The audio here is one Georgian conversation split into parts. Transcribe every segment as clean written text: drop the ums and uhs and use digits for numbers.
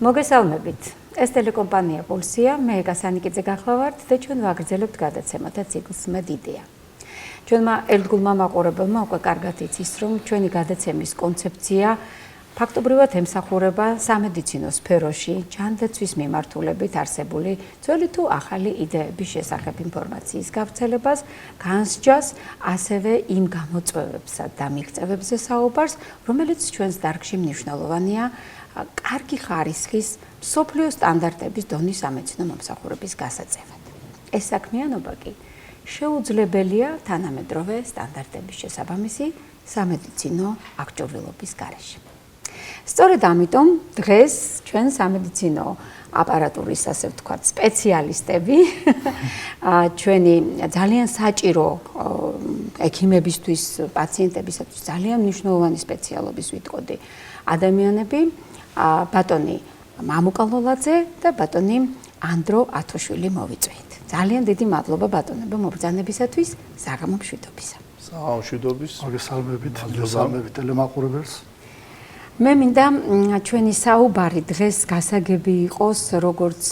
მოგესალმებით. ეს ტელეკომპანია პულსია, მე გასანიკიძე გახლავართ და ჩვენ ვაგრძელებთ გადაცემათა ციკლს მედიდეა. ჩვენმა ერთგულმა მაყურებელმა უკვე კარგად იცის, რომ ჩვენი გადაცემის კონცეფცია ფაქტობრივად ემსახურება სამედიცინო სფეროში ჯანდაცვის მიმართულებით არსებული ძველი თუ ახალი იდეების შესახებ ინფორმაციის გავრცელებას, განსჯას, ასევე იმ გამოწვევებსა და მიღწევებზე საუბარს, რომელიც ჩვენს დარგში მნიშვნელოვანია კარგი ხარისხის მსოფლიო სტანდარტების დონის სამედიცინო მომსახურების გასაწევად. ეს საქმიანობა კი შეუძლებელია თანამედროვე სტანდარტების შესაბამისი სამედიცინო აღჭურვილობის გარეშე. სწორედ ამიტომ დღეს ჩვენ სამედიცინო აპარატურის, ასე ვთქვათ, სპეციალისტები ჩვენი ძალიან საჭირო ექიმებისთვის, პაციენტებისათვის ძალიან მნიშვნელოვანი სპეციალობის ვიტყოდი ადამიანები, ბატონი მამუკა ლოლაძე და ბატონი ანდრო ათოშვილი მოვიწვიეთ. ძალიან დიდი მადლობა ბატონებო მობრძანებისათვის, საღამომშვიდობისა. საღამომშვიდობის. მოგესალმებით, მოგესალმებით ტელემაყურებელს. მე მინდა ჩვენი საუბარი დღეს გასაგები იყოს როგორც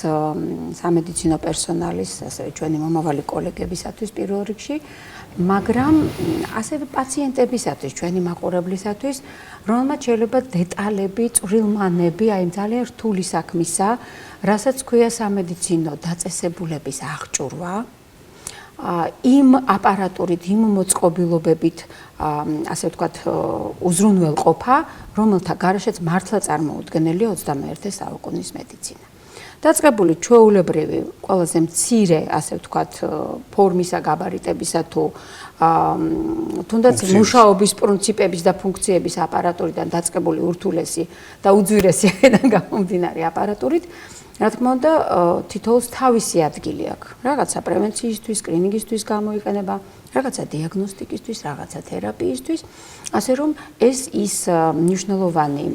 სამედიცინო პერსონალის, ასევე ჩვენი მომავალი კოლეგებისათვის პირველ რიგში, მაგრამ ასევე პაციენტებისათვის, ჩვენი მაყურებლისათვის, რომელმაც შეიძლება დეტალები, წვრილმანები, აი ძალიან რთული საქმისა, რასაც ქვია სამედიცინო დაწესებულების აღჭურვა, იმ აპარატურით, იმ მოწყობილობებით, ასე ვთქვათ, უზრუნველყოფა, რომელთა გარეშეც მართლა წარმოუდგენელია 21 საუკუნის მედიცინა. დაწყებული ჩვეულებრივი, ყველაზე მცირე, ასე ვთქვათ, ფორმისა, გაბარიტებისა თუ თუნდაც მუშაობის პრინციპების და ფუნქციების აპარატურიდან დაწყებული ურთულესი და უძვირესი აქედან გამომდინარე აპარატურით, რა თქმა უნდა, თითოეულს თავისი ადგილი აქვს. რაღაცა პრევენციისთვის, კლინიკისთვის გამოიყენება, რაღაცა დიაგნოსტიკისთვის, რაღაცა თერაპიისთვის, ასე რომ ეს ის მნიშვნელოვანი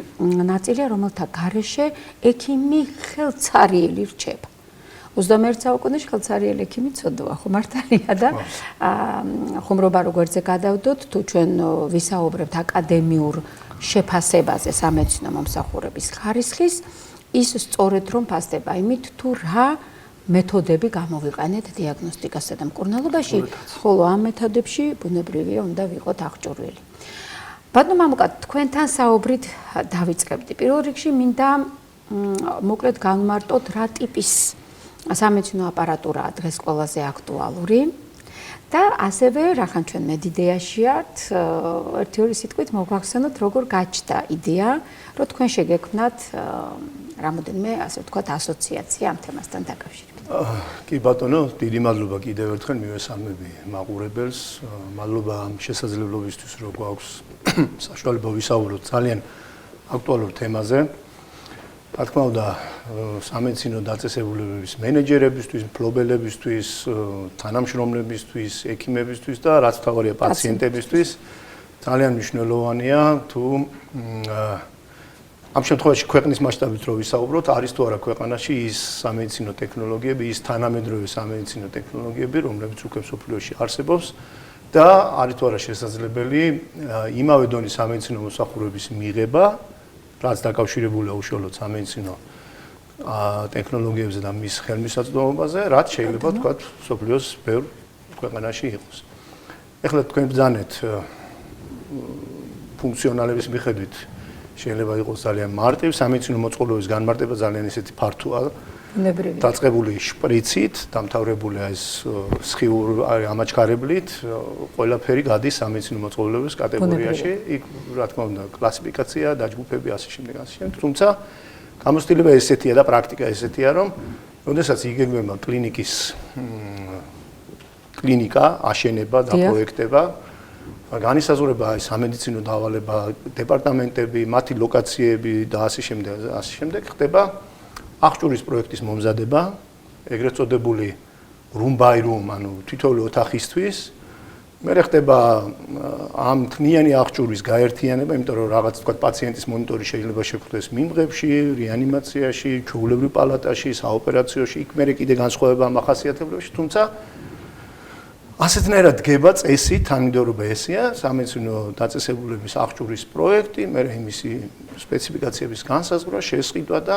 ნაწილია, რომელთა გარეშე ექიმი ხელცარიელი რჩება. 21 საუკუნეში ხელცარიელი ექიმი ცოდოა, ხო მართალია და ხუმრობა როგორზე გადავდოთ, თუ ჩვენ ვისაუბრებთ აკადემიურ შეფასებაზე სამედიცინო მომსახურების ხარისხის, ის სწორედ რომ ფასდება იმით, თუ რა მეთოდები გამოვიყენეთ დიაგნოსტიკასა და მკურნალობაში, ხოლო ამ მეთოდებში ბუნებრივია უნდა ვიყოთ აღჭურვილი. ბატონო მამუკა, თქვენთან საუბრით დავიწყებდი. პირველ რიგში მინდა მოკლედ განვმარტოთ რა ტიპის სამედიცინო აპარატურაა დღეს ყველაზე აქტუალური და ასევე რახან ჩვენ მედიდეაშიათ, ერთი-ორი სიტყვით მოგვახსენოთ, როგორ გაჩნდა იდეა, რომ თქვენ შეგექმნათ რამოდენიმე, ასე ვთქვათ, ასოციაცია ამ თემასთან დაკავშირებით. კი ბატონო, დიდი მადლობა კიდევ ერთხელ მივესალმები მაყურებელს. მადლობა ამ შესაძლებლობისთვის, რომ გვაქვს საშუალება ვისაუბროთ ძალიან აქტუალურ თემაზე. რა თქმა უნდა, სამედიცინო დაწესებულებების მენეჯერებისთვის, მფლობელებისთვის, თანამშრომლებისთვის, ექიმებისთვის და რაც მთავარია პაციენტებისთვის ძალიან მნიშვნელოვანია თუ ამ შემთხვევაში ქვეყნის მასშტაბით რო ვისაუბროთ, არის თუ არა ქვეყანაში ის სამედიცინო ტექნოლოგიები, ის თანამედროვე სამედიცინო ტექნოლოგიები, რომლებიც უკვე მსოფლიოში არსებობს და არის თუ არა შესაძლებელი იმავე დონის სამედიცინო მომსახურების მიღება, რაც დაკავშირებულია უშუალოდ სამედიცინო ტექნოლოგიებზე და მის ხელმისაწვდომობაზე, რაც შეიძლება თქვათ მსოფლიოს ბევრ ქვეყანაში იყოს. ეხლა თქვენ ბრძანეთ ფუნქციონალების მიხედვით შეიძლება იყოს ძალიან მარტივ, სამედიცინო მოწყობილობის განმარტება ძალიან ისეთი ფართოა. დაწყებული შპრიცით, დამთავრებულია ეს სხიურ ამაჩქარებლით, ყველაფერი გადის სამედიცინო მოწყობილობის კატეგორიაში. იქ რა თქმა უნდა, კლასიფიკაცია, დაჯგუფები ასე შემდეგ, ასე შემდეგ. თუმცა გამოცდილება ესეთია და პრაქტიკა ესეთია, რომ როდესაც იგეგმება კლინიკა, აშენება და პროექტება, განისაზღვრება სამედიცინო დავალება, დეპარტამენტები, მათი ლოკაციები და ასე შემდეგ, ხდება აღჭურვის პროექტის მომზადება, ეგრეთ წოდებული room by room, ანუ თითოეული ოთახისთვის. მერე ხდება ამ თნიანი აღჭურვის გაერთიანება, იმიტომ რომ რაღაც თქვა პაციენტის მონიტორი შეიძლება შეგვხვდეს მიმღებში, რეანიმაციაში, ჩვეულებრივ პალატაში, საოპერაციოში, იქ მერე კიდე განსხვავება მახასიათებლებში, თუმცა ასეთნაირად დგება წესი, თანმიმდევრობა ესეა, სამედიცინო დაწესებულების აღჭურვის პროექტი, მერე იმისი სპეციფიკაციების განსაზღვრა, შესყიდვა და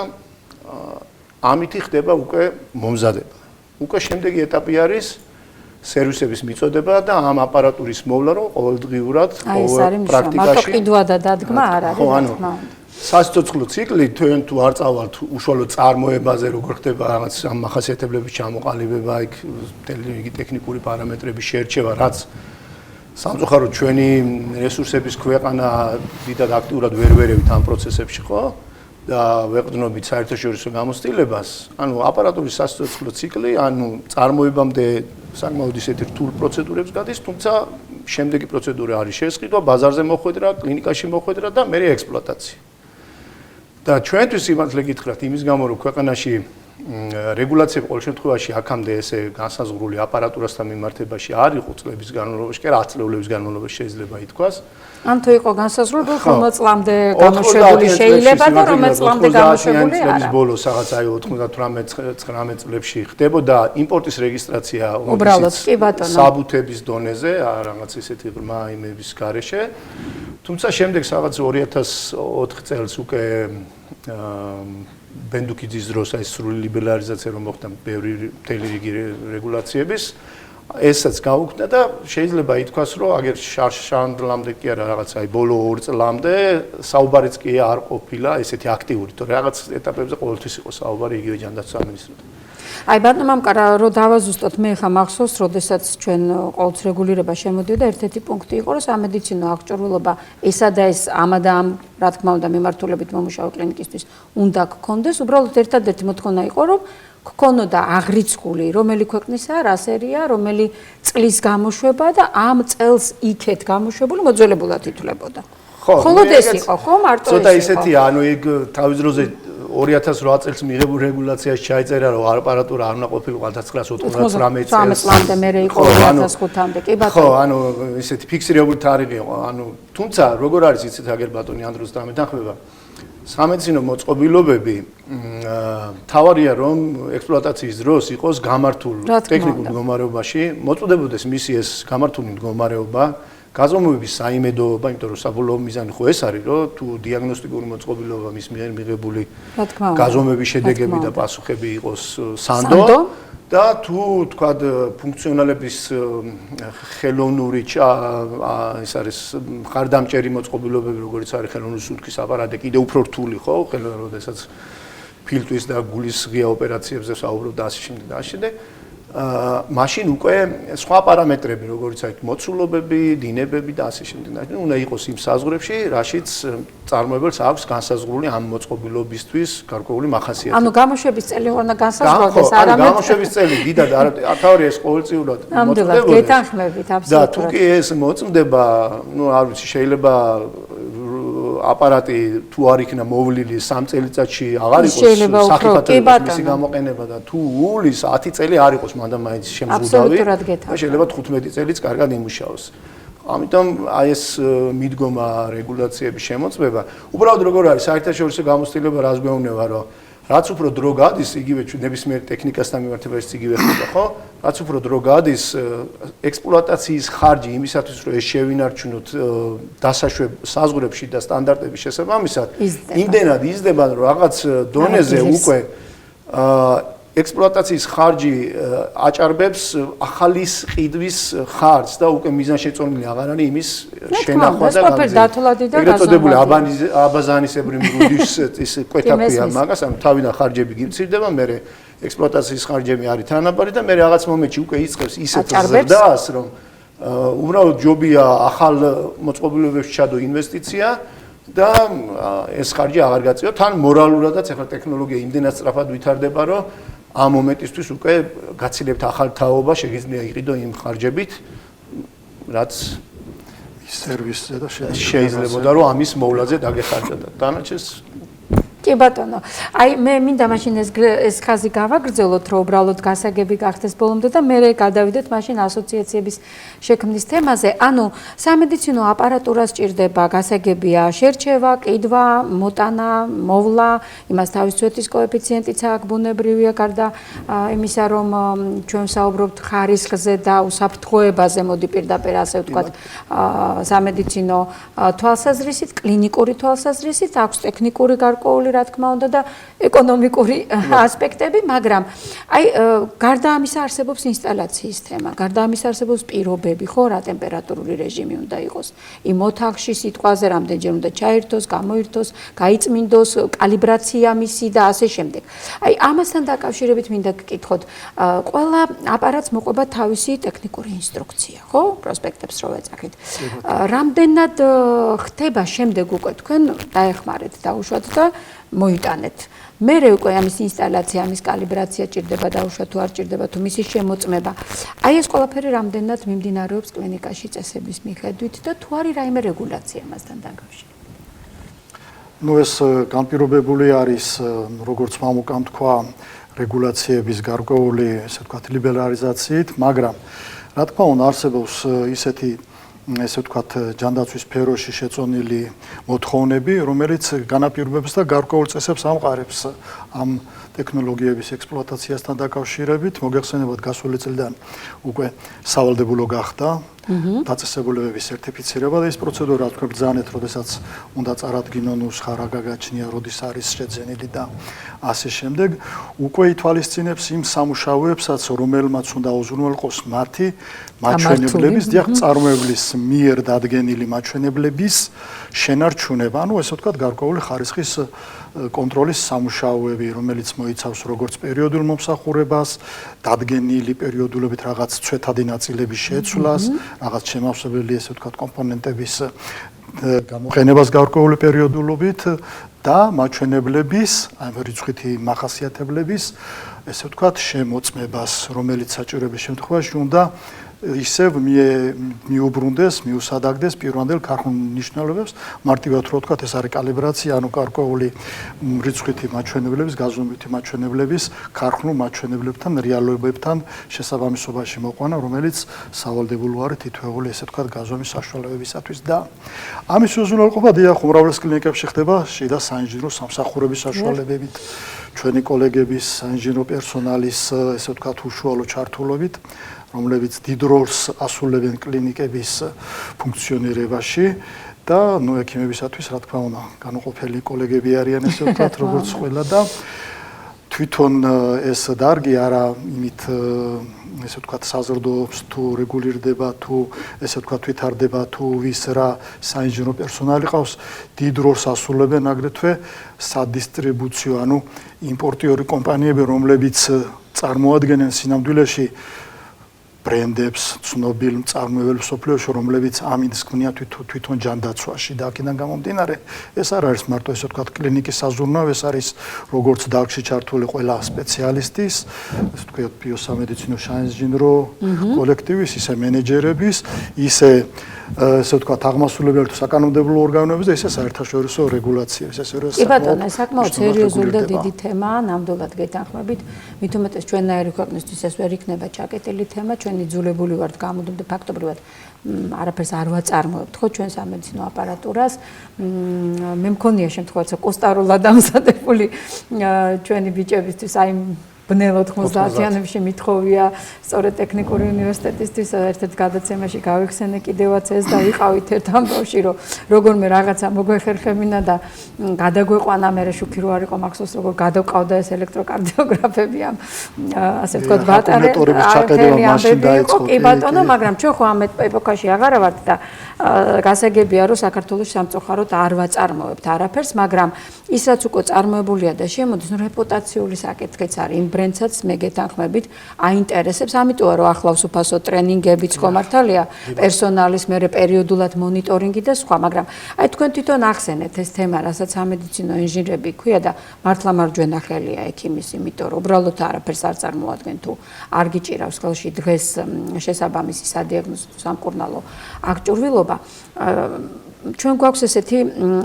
ამით ხდება უკვე მომზადება. უკვე შემდეგი ეტაპი არის სერვისების მიწოდება და ამ აპარატურის მოვლა, რომ ყოველდღიურად პრაქტიკაში მარტო ყიდვა და დადგმა არ არის, რა თქმა უნდა. სასიცოცხლო ციკლი თქვენ თუ არ წავალთ უშუალოდ წარმოებაზე, როგორ ხდება რაღაც ამ მახასიათებლების ჩამოყალიბება, იქ ტექნიკური ტექნიკური პარამეტრების შერჩევა, რაც სამწუხაროდ ჩვენი რესურსების ქვეყანა დიდად აქტიურად ვერ ვერევით ამ პროცესებში, ხო? და ვეყრდნობით საერთაშორისო გამოცდილებას, ანუ აპარატურის სასიცოცხლო ციკლი, ანუ წარმოებამდე საკმაოდ ისეთი რთულ პროცედურებს გადის, თუმცა შემდეგი პროცედურა არის შესყიდვა, ბაზარზე მოხვედრა, კლინიკაში მოხვედრა და მერე ექსპლუატაცია. და ჩვენთვის სიმართლე გითხრათ, იმის გამო რომ ქვეყანაში რეგულაცია ყოველ შემთხვევაში აქამდე ესე განსაზღვრული აპარატურასთან მიმართებაში არ იყო წლების განმავლობაში, კი 10 წლების განმავლობაში შეიძლება ითქვას. ან თუ იყო განსაზღვრული 50 წლამდე გამოშვებული შეიძლება და რომელ წლამდე გამოშვებული არა. წლების ბოლოს რაღაც აი 98-19 წლებში ხდებოდა იმპორტის რეგისტრაცია საბუთების დონეზე, რაღაც ისეთი ღრმა იმების გარეშე. თუმცა შემდეგ რაღაც 2004 წელს უკვე ბენდუკიძის დროს აი სრული ლიბერალიზაცია რომ მოხდა ბევრი მთელი რიგი რეგულაციების ესაც გაუქმდა და შეიძლება ითქვას რომ აგერ შარშანდლამდე კი არა რაღაც აი ბოლო 2 წლამდე საუბარიც კი არ ყოფილა ესეთი აქტიური თორე რაღაც ეტაპებზე ყოველთვის იყო საუბარი იგივე ჯანდაცვის სამინისტროდან. აი ბატონო მამკარა რომ დავაზუსტოთ მე ხა მახსოვს როდესაც ჩვენ ყოველთვის რეგულირება შემოდიოდა ერთ-ერთი პუნქტი იყო რომ სამედიცინო აღჭურვილობა ესა და ეს ამა და ამ რა თქმა უნდა მიმართულებით მომუშავე კლინიკისთვის უნდა გქონდეს უბრალოდ ერთადერთი მოთხოვნა იყო რომ გქონოდა აღრიცხული რომელი ქვეყნისაა რა სერია რომელი წლის გამოშვება და ამ წელს იქეთ გამოშვებული მოძველებულად ითვლებოდა. ხოლოდ ეს იყო ხო მარტო ეს ცოტა ისეთია ანუ ეგ თავის დროზე 2008 წელს მიღებულ რეგულაციაში ჩაიწერა რომ აპარატურა არ უნდა ყოფილიყო 1999 წლამდე მერე იყო 2005-მდე კი ბატონო. ხო, ანუ ისეთი ფიქსირებული თარიღი იყო. ანუ თუმცა როგორ არის იცით აგერ ბატონი ანდროს დამეთანხმება სამედიცინო მოწყობილობები თავარია რომ ექსპლუატაციის დროს იყოს გამართულ ტექნიკურ მდგომარეობაში, მოწოდებოდეს მისი ეს გამართული მდგომარეობა, გაზომვების საიმედოობა, იმიტომ რომ საბოლოო მიზანი ხო ეს არის, რომ თუ დიაგნოსტიკური მოწყობილობა მის მიერ მიღებული გაზომვების შედეგები და პასუხები იყოს სანდო და თუ თქვა ფუნქციონალების ხელოვნური ის არის ხარდამჭერი მოწყობილობები, როგორც არის ხელოვნური სუნთქის აპარატი, კიდევ უფრო რთული ხო, როდესაც ფილტვის და გულის ღია ოპერაციებზე საუბრობ და ასე შემდეგ და ასე შემდეგ. მაშინ უკვე სხვა პარამეტრები, როგორც აი მოცულობები, დინებები და ასე შემდეგ. უნდა იყოს იმ საზღვრებში, რაშიც წარმოებელს აქვს განსაზღვრული ამ მოწყობილობისთვის გარკვეული მახასიათებლები. ანუ გამოშვების წელი უნდა განსაზღვრდეს არამედ გამოშვების წელი დიდად თავი ეს ყოველწლიურად მოწმდებოდა. გეთანხმებით აბსოლუტურად. და თუ კი ეს მოწმდება, ну არ ვიცი, შეიძლება აპარატი თუ არ იქნა მოვლილი 3 წელიწადში აღარ იყოს საფრთხე გამოყენება და თუ უulis 10 წელი არ იყოს მანდა მაინც შემზღუდავი და შეიძლება 15 წელიც კარგად იმუშაოს. ამიტომ აი ეს მიდგომა რეგულაციების შემოწმება, უბრალოდ როგორ არის საერთაშორისო გამოცდილება რას გვეუბნება, რომ რაც უფრო დრო გადის, იგივე ნებისმიერ ტექნიკასთან მიმართებაში იგივე ხდება, ხო? რაც უფრო დრო გადის, ექსპლუატაციის ხარჯი იმისათვის, რომ ეს შევინარჩუნოთ დასაშვებ საზღვრებში და სტანდარტების შესაბამისად, იმდენად იზრდება, რომ რაღაც დონეზე უკვე ექსპლუატაციის ხარჯი აჭარბებს ახალის ყიდვის ხარჯს და უკვე მიზანშეწონილი აღარ არის იმის შენახვა და ეგრეთოდებული აბაზანისებრი მრუდის ის კვეთაფია მაგას, ანუ თავიდან ხარჯები გიმცირდება, მე ექსპლუატაციის ხარჯები არის თანაბარი და მე რაღაც მომენტში უკვე იწყებს ისეთ ზრდას, რომ უბრალოდ ჯობია ახალ მოწყობილობებში ჩადო ინვესტიცია და ეს ხარჯი აღარ გაწიო, თან მორალურადაც ახლა ტექნოლოგია იმდენად სწრაფად ვითარდება, რომ ამ მომენტისთვის უკვე გაცილებთ ახალ თაობა შეგიძლია იყიდო იმ ხარჯებით, რაც სერვისზე და შეიძლებოდა რომ ამის მოვლაზე დაგეხარჯა და დანარჩენს კი ბატონო, აი მე მინდა მაშინ ეს ხაზი გავაგრძელოთ, რომ უბრალოდ გასაგები გახდეს ბოლომდე და მე გადავიდეთ მაშინ ასოციაციების შექმნის თემაზე. ანუ სამედიცინო აპარატურა სჭირდება, გასაგებია შერჩევა, ყიდვა, მოტანა, მოვლა, იმას თავისუფლების კოეფიციენტიც აქვს ბუნებრივია, გარდა იმისა, რომ ჩვენ საუბრობთ ხარისხზე და უსაფრთხოებაზე, მოდი პირდაპირ ასე ვთქვათ, სამედიცინო თვალსაზრისით, კლინიკური თვალსაზრისით, აქვს ტექნიკური გარკვეული რა თქმა უნდა და ეკონომიკური ასპექტები, მაგრამ აი გარდა ამისა არსებობს ინსტალაციის თემა, გარდა ამისა არსებობს პირობები, ხო, რა ტემპერატურული რეჟიმი უნდა იყოს. იმ ოთახში სიტყვაზე რამდენჯერ უნდა ჩაერთოს, გამოირთოს, გაიწმინდოს, კალიბრაცია მისი და ასე შემდეგ. აი ამასთან დაკავშირებით მინდა გკითხოთ, ყველა აპარატს მოყვება თავისი ტექნიკური ინსტრუქცია, ხო? პროსპექტებს რო ვეძახით. რამდენად ხდება შემდეგ უკვე თქვენ დაეხმარეთ, დაუშვათ და მოიტანეთ. მერე უკვე ამის ინსტალაცია, ამის კალიბრაცია ჭირდება დაუშვათ თუ არ ჭირდება თუ მისი შემოწმება. აი ეს ყველაფერი რამდენად მიმდინარეობს კლინიკაში წესების მიხედვით და თუ არის რაიმე რეგულაცია მასთან დაკავშირებით. ეს განპირობებული არის, როგორც მამუკამ თქვა, რეგულაციების გარკვეული, ესე ვთქვათ, ლიბერალიზაციით, მაგრამ რა თქმა უნდა არსებობს ისეთი ესე ვთქვათ, ჯანდაცვის სფეროში შეწონილი მოთხოვნები, რომელიც განაპირობებს და გარკვეულ წესებს ამყარებს ამ ტექნოლოგიების ექსპლუატაციასთან დაკავშირებით. მოგეხსენებათ, გასული წლიდან უკვე სავალდებულო გახდა დაწესებულებების სერტიფიცირება და ეს პროცედურა თქვენ ბრძანეთ, როდესაც უნდა წარადგინონ უსხა რა გაგაჩნია, როდის არის შეძენილი და ასე შემდეგ. უკვე ითვალისწინებს იმ სამუშაოებსაც, რომელმაც უნდა უზრუნველყოს მათი მაჩვენებლების, დიახ, წარმოებლის მიერ დადგენილი მაჩვენებლების შენარჩუნება, ანუ ესე ვთქვათ, გარკვეული ხარისხის კონტროლის სამუშაოები, რომელიც მოიცავს როგორც პერიოდულ მომსახურებას, დადგენილი პერიოდულობით რაღაც ცვეთადი ნაწილების შეცვლას, რაღაც შემავსებელი, ესე ვთქვათ, კომპონენტების გამოყენებას გარკვეული პერიოდულობით და მაჩვენებლების, აი რიცხვითი მახასიათებლების, ესე ვთქვათ, შემოწმებას, რომელიც საჭიროების შემთხვევაში უნდა ისევ მიუბრუნდეს, მიუსადაგდეს პირვანდელ ქარხნულ მნიშვნელობებს, მარტივად რო ვთქვათ, ეს არის კალიბრაცია, ანუ გარკვეული რიცხვითი მაჩვენებლების, გაზომვითი მაჩვენებლების ქარხნულ მაჩვენებლებთან, რეალობებთან შესაბამისობაში მოყვანა, რომელიც სავალდებულო არის თითოეული, ესე ვთქვათ, გაზომვის საშუალებებისათვის და ამის უზრუნველყოფა დიახ, უმრავლეს კლინიკებში ხდება შიდა საინჟინრო სამსახურების საშუალებებით, ჩვენი კოლეგების, საინჟინრო პერსონალის, ესე ვთქვათ, უშუალო ჩართულობით, რომლებიც დიდ როლს ასრულებენ კლინიკების ფუნქციონირებაში და ექიმებისათვის, რა თქმა უნდა, განუყოფელი კოლეგები არიან, ესე ვთქვათ, როგორც ყველა და თვითონ ეს დარგი არა იმით, ესე ვთქვათ, საზრდოობს თუ რეგულირდება თუ ესე ვთქვათ, ვითარდება თუ ვის რა საინჟინრო პერსონალი ყავს, დიდ როლს ასრულებენ აგრეთვე სადისტრიბუციო, ანუ იმპორტიორი კომპანიები, რომლებიც წარმოადგენენ სინამდვილეში ბრენდებს, ცნობილ მწარმოებელ მსოფლიოში, რომლებიც ამინდს ქმნიან თვითონ ჯანდაცვაში და აქედან გამომდინარე, ეს არ არის მარტო ესე ვთქვათ კლინიკის საზრუნავი, ეს არის როგორც დარგში ჩართული ყველა სპეციალისტის, ესე ვთქვათ ბიოსამედიცინო საინჟინრო კოლექტივის, ისე მენეჯერების, ისე ესე ვთქვათ აღმასრულებელი თუ საკანონმდებლო ორგანოების და ისე საერთაშორისო რეგულაციების, ესე რომ კი ბატონო, საკმაოდ სერიოზული და დიდი თემაა, ნამდვილად გეთანხმებით, მით უმეტეს ჩვენნაირი ქვეყნისთვის ეს ვერ იქნება ჩაკეტილი თემა, ჩვენ იძულებული ვართ გამოდომდე ფაქტობრივად არაფერს არ ვაწარმოებთ ხო ჩვენ სამედიცინო აპარატურას მე მქონია შემთხვევაში კოსტარულად ამზადებული ჩვენი ბიჭებისთვის აი ბნელ 90-იანებში მithოვია სწორედ ტექნიკური უნივერსიტეტისთვის ერთ-ერთ გადაცემაში გავიხსენე კიდევაც ეს და ვიყავით ერთ ამბავში რომ როგორმე რაღაცა მოგვეხერხებინა და გადაგვეყვანა მე შუქი რო არ იყო მახსოვს როგორ გადავყავდა ეს ელექტროკარდიოგრაფები ამ ასე ვთქვათ ბატარეების ჩაკეტება მაშინ დაიწყო კი ბატონო მაგრამ ჩვენ ხო ამ ეპოქაში აღარა ვართ და გასაგებია რომ საქართველოს სამწუხაროდ არ ვაწარმოებთ არაფერს მაგრამ ის რაც უკვე წარმოებულია და შემოდის რეპუტაციული საკითხიც არის იმ ბრენდსაც მე გეთანხმებით აინტერესებს ამიტომ რომ ახლავს უფასო ტრენინგებიც ხო მართალია პერსონალის მერე პერიოდულად მონიტორინგი და სხვა მაგრამ აი თქვენ თვითონ ახსენეთ ეს თემა რასაც სამედიცინო ინჟინრები ქვია და მართლა მარჯვენა ხელია ექიმის იმიტომ რომ უბრალოდ არაფერს არ წარმოადგენ თუ არ გიჭირავს ხელში დღეს შესაბამისი სადიაგნოზო სამკურნალო აღჭურვილობა ჩვენ გვაქვს ესეთი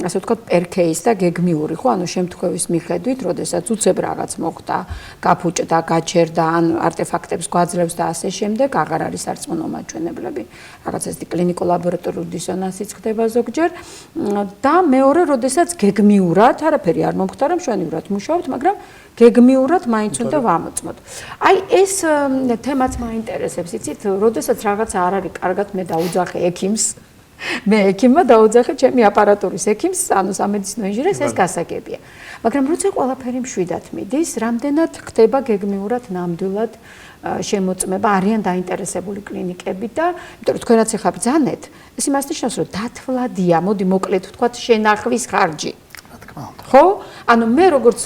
ასე ვთქვათ პერქეის და გეგმიური ხო ანუ შემთხვევის მიხედვით, როდესაც უცებ რაღაც მოხდა, გაფუჭდა, გაჩერდა, ან არტეფაქტებს გვაძლევს და ასე შემდეგ, აღარ არის სარწმუნო მაჩვენებლები. რაღაც ესეთი კლინიკო-ლაბორატორიული დისონანსიც ხდება ზოგჯერ და მეორე, როდესაც გეგმიურად, არაფერი არ მომხდარა, მშვენივრად მუშაობთ, მაგრამ გეგმიურად მაინც უნდა ვამოწმოთ. აი ეს თემაც მაინტერესებს, იცით, როდესაც რაღაცა არ არის კარგად მე დაუძახე ექიმს მე ექიმმა დაუძახე ჩემი აპარატურის ექიმს, ანუ სამედიცინო ინჟინერს, ეს გასაგებია. მაგრამ როცა ყველაფერი მშვიდად მიდის, რამდენად ხდება გეგმიურად ნამდვილად შემოწმება, არიან დაინტერესებული კლინიკები და იმიტომ რომ თქვენაც ახლა ბრძანეთ, ეს იმას ნიშნავს, რომ დათვლადია, მოდი მოკლედ ვთქვათ, შენახვის ხარჯი. ხო? ანუ მე როგორც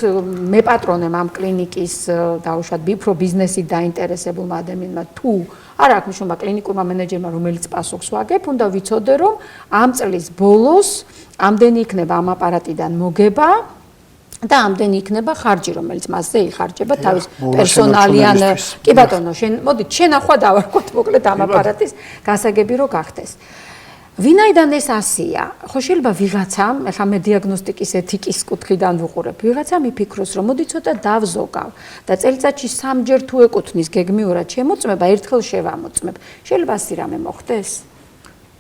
მეპატრონემ ამ კლინიკის დაუშვათ უფრო ბიზნესით დაინტერესებულმა ადამიანმა თუ არ აქვს მნიშვნელობა კლინიკურმა მენეჯერმა, რომელიც პასუხს ვაგებ, უნდა ვიცოდე, რომ ამ წლის ბოლოს ამდენი იქნება ამ აპარატიდან მოგება და ამდენი იქნება ხარჯი, რომელიც მასზე იხარჯება თავის პერსონალიან. კი ბატონო, მოდით შენახვა დავარქვათ მოკლედ ამ აპარატის გასაგები რო გახდეს. ვინაიდან ეს ასია, ხო შეიძლება ვიღაცამ, ახლა მე დიაგნოსტიკის ეთიკის კუთხიდან ვუყურებ, ვიღაცამ იფიქროს, რომ მოდი ცოტა დავზოგავ და წელიწადში 3 ჯერ თუ ეკუთვნის გეგმიურად შემოწმება, ერთხელ შევამოწმებ. შეიძლება ასე რამე მოხდეს?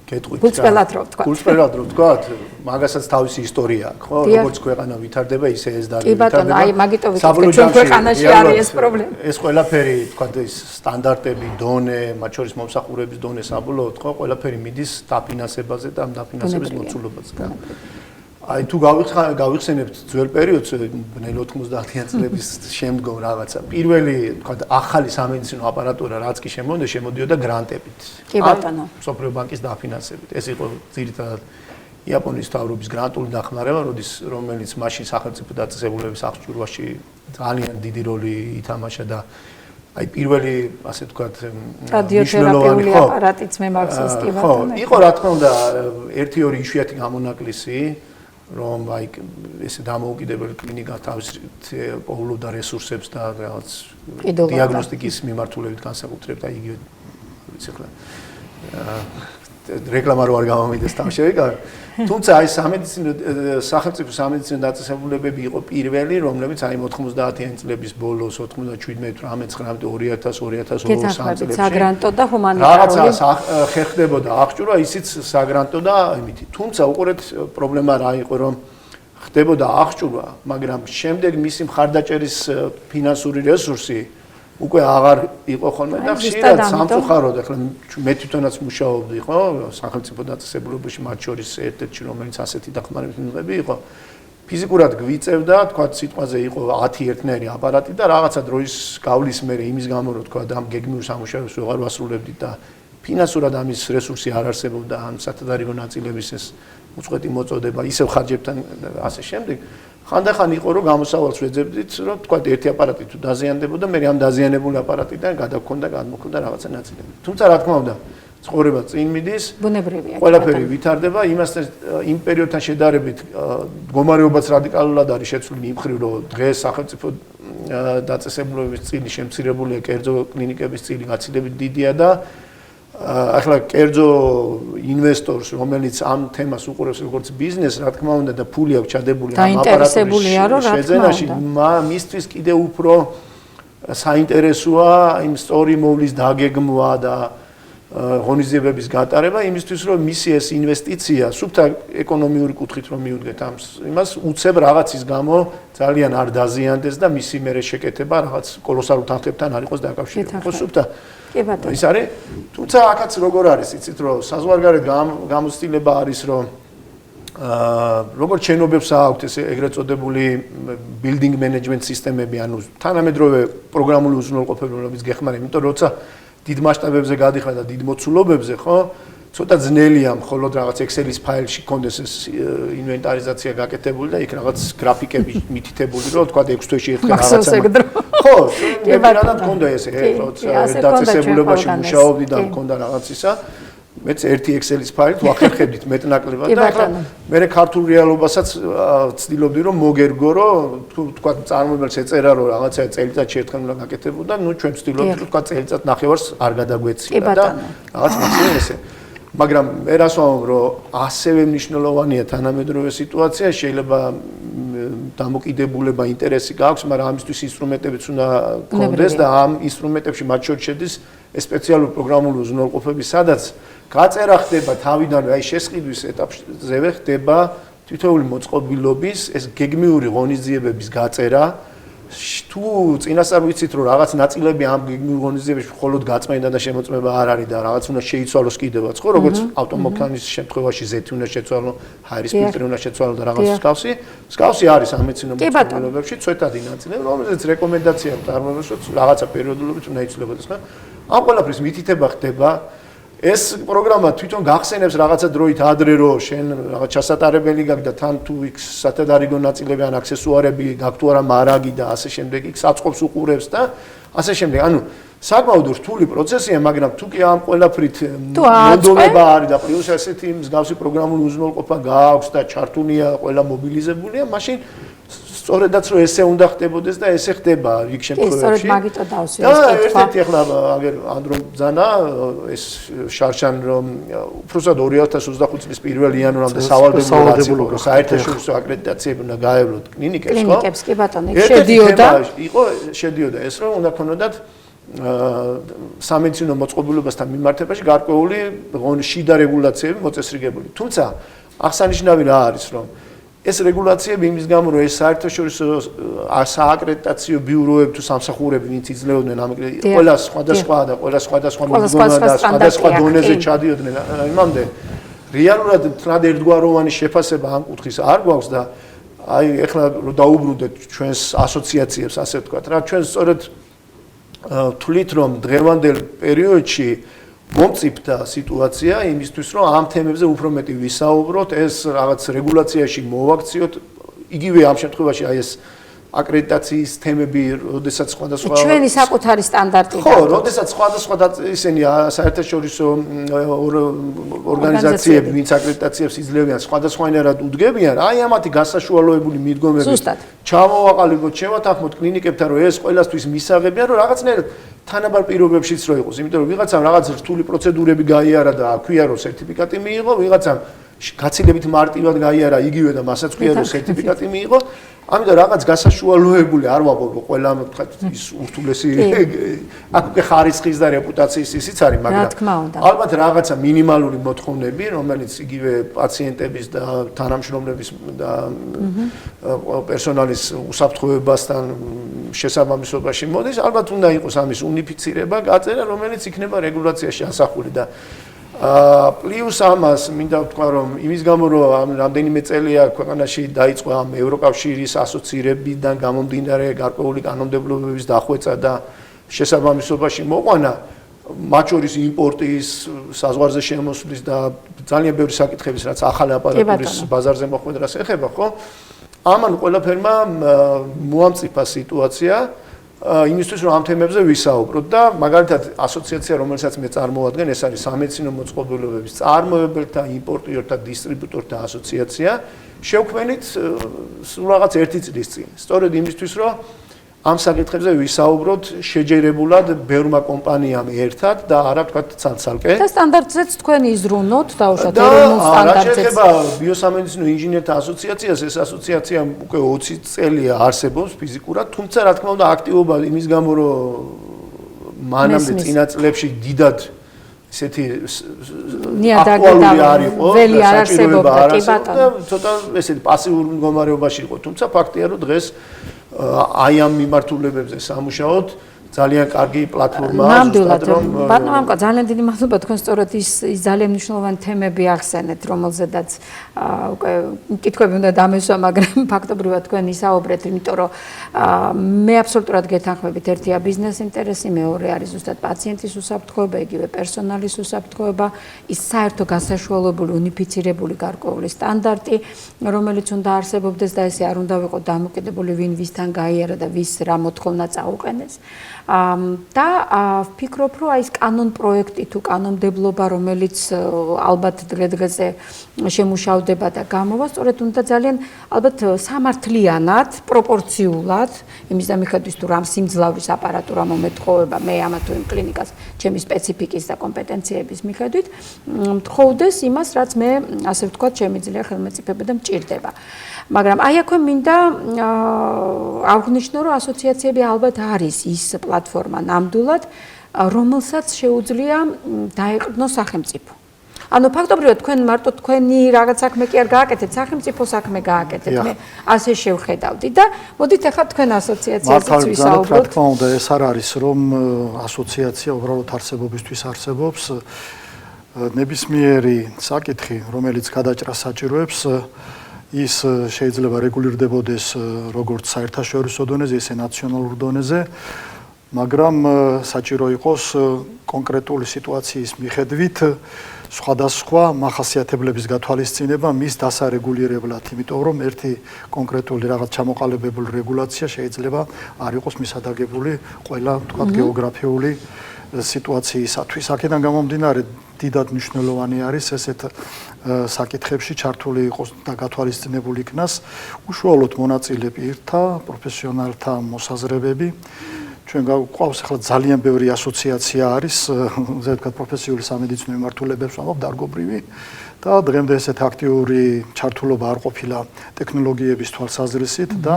გეტყვით. გულწრფელად რო ვთქვა. გულწრფელად რო ვთქვა, მაგასაც თავისი ისტორია აქვს, ხო? როგორც ქვეყანა ვითარდება, ისე ეს და კი ბატონო, აი მაგიტო ვიკითხე, ჩვენ ქვეყანაში არის ეს პრობლემა. ეს ყველაფერი, თქვა ეს სტანდარტები, დონე, მათ შორის მომსახურების დონე საბოლოოდ, ხო, ყველაფერი მიდის დაფინანსებაზე და ამ დაფინანსების მოცულობაზე. აი თუ გავიხსენებთ ძველ პერიოდს, ბნელ 90-იან წლების შემდგომ რაღაცა. პირველი, თქვა ახალი სამედიცინო აპარატურა რაც კი შემოდიოდა გრანტებით. კი ბატონო. მსოფლიო ბანკის დაფინანსებით. ეს იყო ძირითადად იაპონიის მთავრობის გრანტული დახმარება, რომელიც მაშინ სახელმწიფო დაწესებულების აღჭურვაში ძალიან დიდი როლი ითამაშა და აი პირველი, ასე ვთქვათ, რადიოთერაპიული აპარატიც მე მაქვს კი ბატონო. ხო, იყო რა თქმა უნდა ერთი-ორი იშვიათი გამონაკლისი, რომ აი ესე დამოუკიდებელი კლინიკა თავის პოულობდა რესურსებს და რაღაც დიაგნოსტიკის მიმართულებით განსაკუთრებით აი იგივე ვიცი ხლა რეკლამა რო არ გამომიდეს თავშევი, თუმცა აი სახელმწიფო სამედიცინო დაწესებულებები იყო პირველი, რომლებიც აი 90-იან წლების ბოლოს 97-18-2000-2002 წლებში საგრანტო და ჰუმანიტარული რაღაცა ხერხდებოდა აღჭურვა, ისიც საგრანტო და იმითი. თუმცა უყურეთ პრობლემა რა იყო, რომ ხდებოდა აღჭურვა, მაგრამ შემდეგ მისი მხარდაჭერის ფინანსური რესურსი უკვე აღარ იყო ხოლმე და ხშირად სამწუხაროდ ახლა მე თვითონაც მუშაობდი ხო სახელმწიფო დაწესებულებაში მათ შორის ერთ-ერთი რომელიც ასეთი დახმარების მიღები იყო ფიზიკურად გვიწევდა თქვა სიტყვაზე იყო 10 ერთნაირი აპარატი და რაღაცა დროის გავლის მერე იმის გამო რომ თქვა ამ გეგმიურ სამუშაოებს ვეღარ ვასრულებდი და ფინანსურად ამის რესურსი არ არსებობდა ან სათადარიგო ნაწილების ეს უწყვეტი მოწოდება ისევ ხარჯებთან ასე შემდეგ ხანდახან იყო რომ გამოსავალს ვეძებდით რომ თქვა ერთი აპარატი თუ დაზიანდებოდა მე ამ დაზიანებული აპარატიდან გადმოქონდა რაღაცა ნაწილები თუმცა რა თქმა უნდა ცხოვრება წინ მიდის ბუნებრივია ყველაფერი ვითარდება იმასთან იმ პერიოდთან შედარებით მდგომარეობაც რადიკალურად არის შეცვლილი იმ მხრივ რომ დღეს სახელმწიფო დაწესებულებების წილი შემცირებულია კერძო კლინიკების წილი გაცილებით დიდია და ახლა კერძო ინვესტორს რომელიც ამ თემას უყურებს როგორც ბიზნესს რა თქმა უნდა და ფული აქვს ჩადებული ამ აპარატურის შეძენაში მისთვის კიდე უფრო საინტერესოა იმ სწორი მოვლის დაგეგმვა და ღონისძიებების გატარება იმისთვის რომ მისი ეს ინვესტიცია სუფთა ეკონომიური კუთხით რომ მიუდგეთ ამ იმას უცებ რაღაცის გამო ძალიან არ დაზიანდეს და მისი მერე შეკეთება რაღაც კოლოსალურ თანხებთან არ იყოს დაკავშირებული ხო სუფთა ის არის თუმცა აქაც როგორ არის იცით რომ საზღვარგარეთ გამოცდილება არის რომ როგორც შენობებს აქვთ ეს ეგრეთ წოდებული building management სისტემები ანუ თანამედროვე პროგრამული უზრუნველყოფები რომლებიც გეხმარება იმიტომ რომ როცა დიდ მასშტაბებზე გადიხარ და დიდ მოცულობებზე ხო ცოტა ძნელია მხოლოდ რაღაც Excel-ის ფაილში კონდეს ეს ინვენტარიზაცია გაკეთებული და იქ რაღაც გრაფიკები მითითებული რომ თქვა 6 თვეში ერთხელ რაღაცა ხო მე რადგან მქონდა ესე როცა დაწესებულებაში მუშაობდი და მქონდა რაღაც ისა მეც ერთი Excel-ის ფაილით ვახერხებდით მეტნაკლებად და ახლა მე ქართულ რეალობასაც ცდილობდი რომ მოგერგო რომ თუ თქვა წარმოებელს ეწერა რომ რაღაცა წელიწადში ერთხელ უნდა გაკეთებოდა ნუ ჩვენ ცდილობთ თქვა წელიწად ნახევარს არ გადაგვეცილა და რაღაც მაქსიმუმ ესე მაგრამ მე რას ვამბობ რომ ასევე მნიშვნელოვანია თანამედროვე სიტუაცია შეიძლება დამოკიდებულება ინტერესი გაქვს მაგრამ ამისთვის ინსტრუმენტებიც უნდა გქონდეს და ამ ინსტრუმენტებში მათ შორის შედის სპეციალური პროგრამული უზრუნველყოფები სადაც გაწერა ხდება თავიდან აი შესყიდვის ეტაპზევე ხდება თითოეული მოწყობილობის ეს გეგმიური ღონისძიებების გაწერა თუ წინასწარ ვიცით რომ რაღაც ნაწილები ამ გეგმურ ღონისძიებაში მხოლოდ გაწმენდა და შემოწმება არ არის და რაღაც უნდა შეიცვალოს კიდევაც ხო როგორც ავტომექანის შემთხვევაში ზეთი უნდა შეცვალო, ჰაერის ფილტრი უნდა შეცვალო და რაღაც მსგავსი არის ამ მეცნიერულ მოწყობილობებში ცოტათი ნაწილები რომელზეც რეკომენდაცია წარმოგვიდგენს რომ რაღაცა პერიოდულობით უნდა იცვლებოდეს ხო ამ ყველაფრის მითითება ხდება ეს პროგრამა თვითონ გახსენებს რაღაცა დროით ადრე რომ შენ რაღაც ჩასატარებელი გაქვს და თან თუ იქ სათადარიგო ნაწილები ან აქსესუარები გაქვს თუ არა მარაგი და ასე შემდეგ იქ საწყობს უყურებს და ასე შემდეგ ანუ საკმაოდ რთული პროცესია მაგრამ თუ კი ამ ყველაფრით მონდომება არის და პლუს ასეთი მსგავსი პროგრამული უზრუნველყოფა გააქვს და ჩართულია ყველა მობილიზებულია მაშინ სწორედაც რომ ესე უნდა ხდებოდეს და ესე ხდება იქ შემთხვევებში. სწორედ მაგიტო დავსვი ეს კითხვა. და ერთ-ერთი ახლა აგერ ანდრომ ძანა ეს შარშან რომ უბრალოდ 2025 წლის 1 იანვრამდე სავალდებულო საერთაშორისო აკრედიტაციები უნდა გაევლოთ კლინიკებს, ხო? კლინიკებს კი ბატონო, შედიოდა. შედიოდა ეს რომ უნდა ქონოდათ სამედიცინო მოწყობილობასთან მიმართებაში გარკვეული შიდა რეგულაციები მოწესრიგებული. თუმცა აღსანიშნავი რა არის რომ ეს რეგულაციები იმის გამო რომ ეს საერთაშორისო სააკრედიტაციო ბიუროები თუ სამსახურები ვინც იძლეოდნენ ამ ყველა სხვადასხვა და ყველა სხვადასხვა მიდგომა და სხვადასხვა დონეზე ჩადიოდნენ იმამდე რეალურად თრად ერთგვაროვანი შეფასება ამ კუთხის არ გვაქვს და აი ეხლა რომ დაუბრუნდეთ ჩვენს ასოციაციებს ასე ვთქვათ რა ჩვენ სწორედ თვლით რომ დღევანდელ პერიოდში მომწიფდა სიტუაცია იმისთვის რომ ამ თემებზე უფრო მეტი ვისაუბროთ ეს რაღაც რეგულაციაში მოვაქციოთ იგივე ამ შემთხვევაში აი ეს აკრედიტაციის თემები როდესაც სხვადასხვა ჩვენი საკუთარი სტანდარტი ხო როდესაც სხვადასხვა ისინი საერთაშორისო ორგანიზაციები ვინც აკრედიტაციებს იძლევიან სხვადასხვანაირად უდგებიან აი ამათი გასაშუალოებული მიდგომები ჩამოვაყალიბოთ შევათანხმოთ კლინიკებთან რომ ეს ყველასთვის მისაღებია რომ რაღაცნაირად თანაბარ პირობებშიც რო იყოს იმიტომ რომ ვიღაცამ რაღაც რთული პროცედურები გაიარა და აქვია რომ სერტიფიკატი მიიღო ვიღაცამ გაცილებით მარტივად გაიარა იგივე და მასაც ქვია რომ სერტიფიკატი მიიღო ამიტომ რაღაც გასაშუალოებული არ ვაყოლო ყველა თქვათ ის ურთულესი აქ ხარისხის და რეპუტაციის ისიც არის მაგრამ ალბათ რაღაცა მინიმალური მოთხოვნები რომელიც იგივე პაციენტების და თანამშრომლების და პერსონალის უსაფრთხოებასთან შესაბამისობაში მოდის ალბათ უნდა იყოს ამის უნიფიცირება გაწერა რომელიც იქნება რეგულაციაში ასახული და პლუს ამას მინდა ვთქვა რომ იმის გამო რომ რამდენიმე წელია ქვეყანაში დაიწყო ამ ევროკავშირის ასოცირებიდან გამომდინარე გარკვეული კანონმდებლობების დახვეწა და შესაბამისობაში მოყვანა მათ შორის იმპორტის საზღვარზე შემოსვლის და ძალიან ბევრი საკითხების რაც ახალი აპარატურის ბაზარზე მოხვედრას ეხება ხო ამან ყველაფერმა მოამწიფა სიტუაცია იმისთვის რომ ამ თემებზე ვისაუბროთ და მაგალითად ასოციაცია რომელსაც მე წარმოვადგენ ეს არის სამედიცინო მოწყობილობების წარმოებელთა, იმპორტიორთა, დისტრიბუტორთა ასოციაცია შევქმნით სულ რაღაც 1 წლის წინ. სწორედ იმისთვის რომ ამ საკითხებზე ვისაუბროთ შეჯერებულად ბევრმა კომპანიამ ერთად და არა ვთქვათ ცალ-ცალკე. და სტანდარტზეც თქვენ იზრუნოთ დაუშვათ ეროვნულ სტანდარტზეც. რა შეეხება ბიოსამედიცინო ინჟინერთა ასოციაციას, ეს ასოციაცია უკვე 20 წელია არსებობს ფიზიკურად, თუმცა რა თქმა უნდა აქტივობა იმის გამო რომ მანამდე წინა წლებში დიდად ესეთი აქტუალური არ იყო ველი არ არსებობდა კი ბატონო. ცოტა ესეთი პასიური მდგომარეობაში იყო, თუმცა ფაქტია რომ დღეს აი ამ მიმართულებებზე სამუშაოდ ძალიან კარგი პლატფორმაა ნამდვილად ბატონო მამკა ძალიან დიდი მადლობა თქვენ სწორედ ის ძალიან მნიშვნელოვანი თემები ახსენეთ რომელზედაც უკვე კითხვები უნდა დამესვა მაგრამ ფაქტობრივად თქვენ ისაუბრეთ იმიტომ რომ მე აბსოლუტურად გეთანხმებით ერთია ბიზნეს ინტერესი მეორე არის ზუსტად პაციენტის უსაფრთხოება იგივე პერსონალის უსაფრთხოება ის საერთო გასაშუალებული უნიფიცირებული გარკვეული სტანდარტი რომელიც უნდა არსებობდეს და ესე არ უნდა ვიყო დამოკიდებული ვინ ვისთან გაიარა და ვის რა მოთხოვნა წაუყენეს და ვფიქრობ რომ აი ეს კანონ პროექტი თუ კანონმდებლობა რომელიც ალბათ დღე-დღეზე შემუშავდება და გამოვა სწორედ უნდა ძალიან ალბათ სამართლიანად პროპორციულად იმის და მიხედვით თუ რამ სიმძლავრის აპარატურა მომეთხოვება მე ამა თუ იმ კლინიკას ჩემი სპეციფიკის და კომპეტენციების მიხედვით მთხოვდეს იმას რაც მე ასე ვთქვათ შემიძლია ხელმეწიფება და მჭირდება მაგრამ აი აქვე მინდა აღვნიშნო რომ ასოციაციები ალბათ არის ის პლატფორმა ნამდვილად რომელსაც შეუძლია დაეყრდნოს სახელმწიფო ანუ ფაქტობრივად თქვენ მარტო თქვენი რაღაც საქმე კი არ გააკეთეთ, სახელმწიფო საქმე გააკეთეთ. მე ასე შევხედავდი და მოდით ახლა თქვენ ასოციაციაზეც ვისაუბროთ. რა თქმა უნდა, ეს არ არის რომ ასოციაცია უბრალოდ არსებობისთვის არსებობს. ნებისმიერი საკითხი, რომელიც გადაჭრას საჭიროებს, ის შეიძლება რეგულირდებოდეს როგორც საერთაშორისო დონეზე, ისე ნაციონალურ დონეზე, მაგრამ საჭირო იყოს კონკრეტული სიტუაციის მიხედვით სხვადასხვა მახასიათებლების გათვალისწინება მის დასარეგულირებლად, იმიტომ რომ ერთი კონკრეტული რაღაც ჩამოყალიბებული რეგულაცია შეიძლება არ იყოს მისადაგებული ყველა თქვათ გეოგრაფიული სიტუაციისათვის. აქედან გამომდინარე დიდად მნიშვნელოვანი არის ესეთ საკითხებში ჩართული იყოს და გათვალისწინებული იქნას უშუალოდ მონაწილე პირთა, პროფესიონალთა მოსაზრებები. ჩვენ გვყავს ახლა ძალიან ბევრი ასოციაცია არის, ასე ვთქვათ, პროფესიული სამედიცინო მიმართულებებს ვამბობ დარგობრივი და დღემდე ესეთ აქტიური ჩართულობა არ ყოფილა ტექნოლოგიების თვალსაზრისით და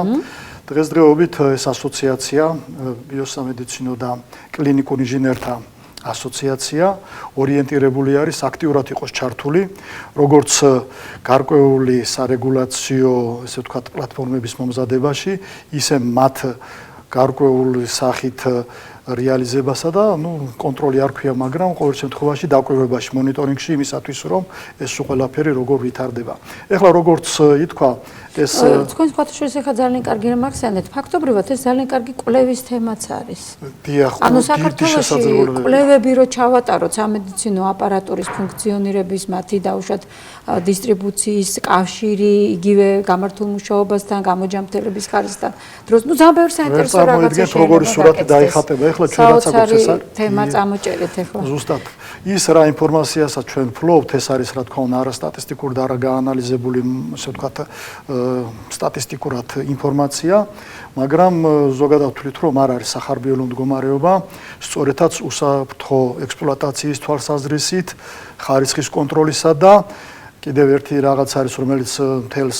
დღესდღეობით ეს ასოციაცია ბიოსამედიცინო და კლინიკურ ინჟინერთა ასოციაცია ორიენტირებული არის აქტიურად იყოს ჩართული როგორც გარკვეული სარეგულაციო, ესე ვთქვათ, პლატფორმების მომზადებაში, ისე მათ გარკვეული სახით რეალიზებასა და კონტროლი არ ქვია, მაგრამ ყოველ შემთხვევაში დაკვირვებაში, მონიტორინგში იმისათვის, რომ ეს ყველაფერი როგორ ვითარდება. ეხლა როგორც ითქვა, ეს თქვენ სხვათაშორის ახლა ძალიან კარგი რემარქსიანეთ. ფაქტობრივად ეს ძალიან კარგი კვლევის თემაც არის. ანუ საქართველოში კვლევები რო ჩავატაროთ სამედიცინო აპარატურის ფუნქციონირების, მათი დაუშვათ დისტრიბუციის კავშირი, იგივე გამართულ მუშაობასთან, გამოჯამრთელების ხარისხთან. დროს ძალიან ბევრი საინტერესო რაღაცა შეიძლება როგორი სურათი დაიხატება. ეხლა ჩვენ რაც აქვს ეს თემა წამოჭერეთ ახლა. ზუსტად. ის რა ინფორმაციასაც ჩვენ ფლობთ, ეს არის რა თქმა უნდა არა სტატისტიკური და არა გაანალიზებული, ასე ვთქვათ, სტატისტიკურად ინფორმაცია, მაგრამ ზოგადად ვთვლით, რომ არ არის სახარბიელო მდგომარეობა, სწორედაც უსაფრთხო ექსპლუატაციის თვალსაზრისით, ხარისხის კონტროლისა და კიდევ ერთი რაღაც არის, რომელიც მთელს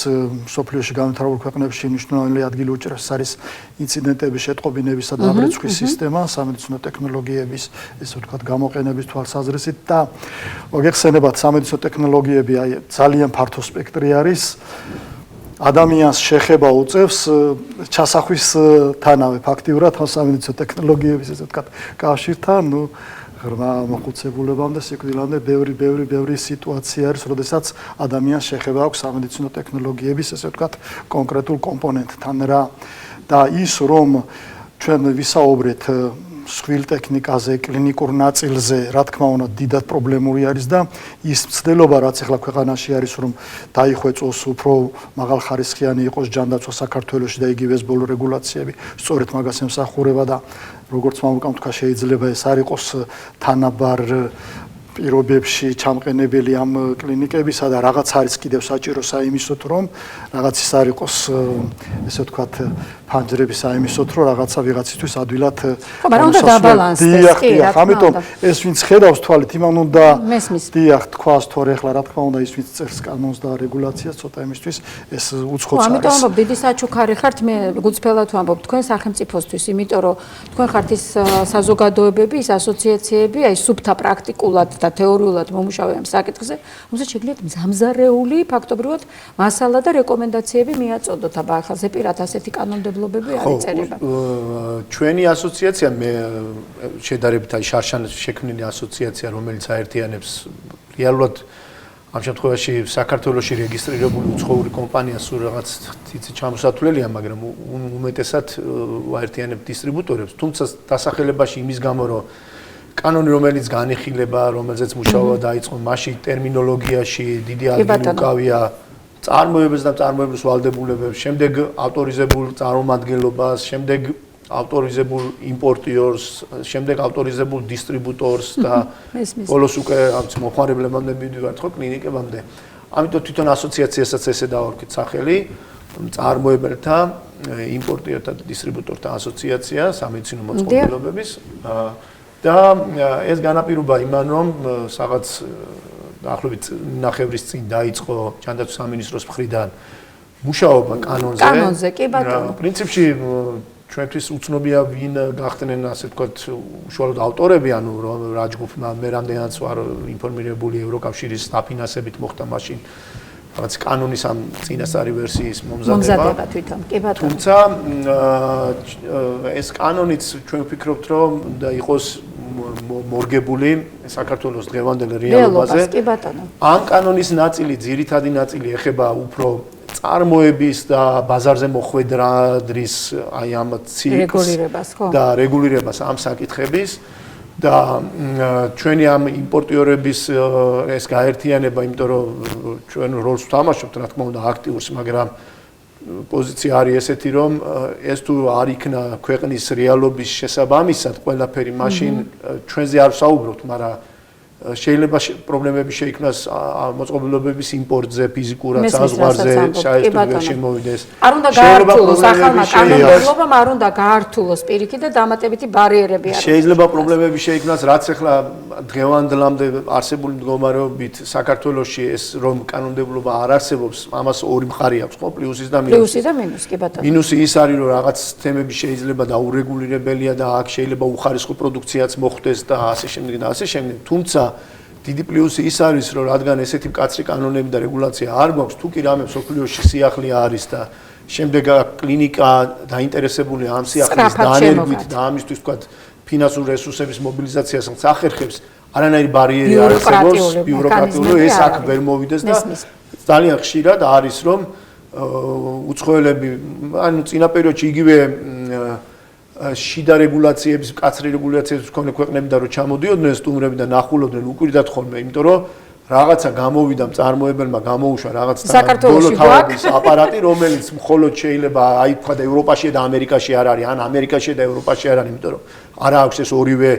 მსოფლიოში განვითარებულ ქვეყნებში მნიშვნელოვანი ადგილი უჭერს, არის ინციდენტების შეტყობინებისა და დაბრეცვის სისტემა, სამედიცინო ტექნოლოგიების, ესე ვთქვათ, გამოყენების თვალსაზრისით და მოგეხსენებათ, სამედიცინო ტექნოლოგიები აი ძალიან ფართო სპექტრი არის. ადამიანს შეხება უწევს ჩასახვისთანავე ფაქტიურად სამედიცინო ტექნოლოგიების, ესე ვთქვათ, კავშირთან, ღრმა მოხუცებულებამდე, სიკვდილამდე ბევრი სიტუაცია არის, როდესაც ადამიანს შეხება აქვს სამედიცინო ტექნოლოგიების, ესე ვთქვათ, კონკრეტულ კომპონენტთან რა. და ის რომ ჩვენ ვისაუბრეთ სხვილ ტექნიკაზე, კლინიკურ ნაწილზე, რა თქმა უნდა, დიდად პრობლემური არის და ის მცდელობა, რაც ახლა ქვეყანაში არის, რომ დაიხვეწოს უფრო მაღალხარისხიანი იყოს ჯანდაცვა საქართველოში და იგივე ეს ბოლო რეგულაციები, სწორედ მაგას ემსახურება და როგორც მამუკამ თქვა, შეიძლება ეს არ იყოს თანაბარ პირობებში ჩამყენებელი ამ კლინიკებისა და რაღაც არის კიდევ საჭირო საიმისოთ, რომ რაღაც ის არ იყოს, ესე ვთქვათ, ფანჯრები საიმისოთ, რომ რაღაცა ვიღაცისთვის ადვილად მაგრამ უნდა დაბალანსდეს, კი, რა თქმა უნდა. ამიტომ ეს ვინც ხედავს თვალით, იმან უნდა დიახ, თქვას თორე ახლა რა თქმა უნდა ის ვინც წერს კანონს და რეგულაციას, ცოტა იმისთვის ეს უცხოც არის. ამიტომ ამბობ, დიდი საჩუქარი ხართ, მე გულწრფელად ვამბობ თქვენ სახელმწიფოსთვის, იმიტომ რომ თქვენ ხართ ის საზოგადოებები, ის ასოციაციები, აი სუბთა პრაქტიკულად და თეორიულად მომუშავე ამ საკითხზე, რომელსაც შეგიძლიათ მზამზარეული ფაქტობრივად მასალა და რეკომენდაციები მიაწოდოთ. აბა ახლა ზეპირად ასეთი კანონმდებლობები არ იწერება. ჩვენი ასოციაცია მე შედარებით აი შარშან შექმნილი ასოციაცია, რომელიც აერთიანებს რეალურად ამ შემთხვევაში საქართველოში რეგისტრირებული უცხოური კომპანია სულ რაღაც ციცი ჩამოსათვლელია, მაგრამ უმეტესად აერთიანებს დისტრიბუტორებს, თუმცა დასახელებაში იმის გამო რომ კანონი რომელიც განიხილება, რომელზეც მუშაობა დაიწყო, მაშინ ტერმინოლოგიაში დიდი ადგილი უკავია წარმოებებს და წარმოებების ვალდებულებებს, შემდეგ ავტორიზებულ წარმომადგენლობას, შემდეგ ავტორიზებულ იმპორტიორს, შემდეგ ავტორიზებულ დისტრიბუტორს და ბოლოს უკვე მოხმარებლებამდე მივიდივართ ხო კლინიკებამდე. ამიტომ თვითონ ასოციაციასაც ესე დავარქვით სახელი, წარმოებელთა, იმპორტიორთა და დისტრიბუტორთა ასოციაცია სამედიცინო მოწყობილობების და ეს განაპირობა იმან რომ რაღაც დაახლოებით ნახევრის წინ დაიწყო ჯანდაცვის სამინისტროს მხრიდან მუშაობა კანონზე. კანონზე კი ბატონო. პრინციპში ჩვენთვის უცნობია ვინ გახდნენ ასე ვთქვათ უშუალოდ ავტორები, ანუ რა ჯგუფმა მე რამდენადაც ვარ ინფორმირებული ევროკავშირის დაფინანსებით მოხდა მაშინ რაღაც კანონის ამ წინასწარი ვერსიის მომზადება თვითონ. კი ბატონო. თუმცა ეს კანონიც ჩვენ ვფიქრობთ რომ და იყოს მორგებული საქართველოს დღევანდელ რეალობაზე. კი ბატონო. ამ კანონის ნაწილი, ძირითადი ნაწილი ეხება უფრო წარმოების და ბაზარზე მოხვედრის აი ამ ციკლს და რეგულირებას ამ საკითხების და ჩვენი ამ იმპორტიორების ეს გაერთიანება, იმიტომ რომ ჩვენ როლს ვთამაშობთ, რა თქმა უნდა, აქტიურს, მაგრამ პოზიცია არის ესეთი, რომ ეს თუ არ იქნა ქვეყნის რეალობის შესაბამისად ყველაფერი, მაშინ ჩვენზე არ ვსაუბრობთ, მაგრამ შეიძლება პრობლემები შეიქმნას მოწყობილობების იმპორტზე, ფიზიკურად, საზღვარზე, საერთოდ შემოვიდეს. არ უნდა გაართულოს ახალმა კანონმდებლობამ, არ უნდა გაართულოს პირიქით და დამატებითი ბარიერები არ. შეიძლება პრობლემები შეიქმნას, რაც ახლა დღევანდლამდე არსებული მდგომარეობით საქართველოში ეს რომ კანონმდებლობა არ არსებობს, ამას ორი მხარე აქვს, ხო, პლუსის და მინუსი. პლუსი და მინუსი, კი ბატონო. მინუსი ის არის, რომ რაღაც თემები შეიძლება დაურეგულირებელია და აქ შეიძლება უხარისხო პროდუქციაც მოხდეს და ასე შემდეგ და ასე შემდეგ. თუმცა დიდი პლუსი ის არის, რომ რადგან ესეთი მკაცრი კანონები და რეგულაცია არ გვაქვს, თუ კი რამე მსოფლიოში სიახლე არის და შემდეგ კლინიკა დაინტერესებული ამ სიახლის დანერგვით და ამისთვის თქვა ფინანსური რესურსების მობილიზაციას ახერხებს, არანაირი ბარიერი არ არსებობს, ბიუროკრატიული ეს აქ ვერ მოვიდეს და ძალიან ხშირად არის, რომ უცხოელები, ანუ წინა პერიოდში იგივე შიდა რეგულაციების, მკაცრი რეგულაციების მქონე ქვეყნები და რო ჩამოდიოდნენ სტუმრები და ნახულობდნენ, უკვირდათ ხოლმე, იმიტომ რომ რაღაცა გამოვიდა მწარმოებელმა გამოუშვა რაღაც საქართველოში გვაქვს აპარატი, რომელიც მხოლოდ შეიძლება აი თქვა და ევროპაშია და ამერიკაში არ არის, ან ამერიკაშია და ევროპაში არ არის, იმიტომ რომ არა აქვს ეს ორივე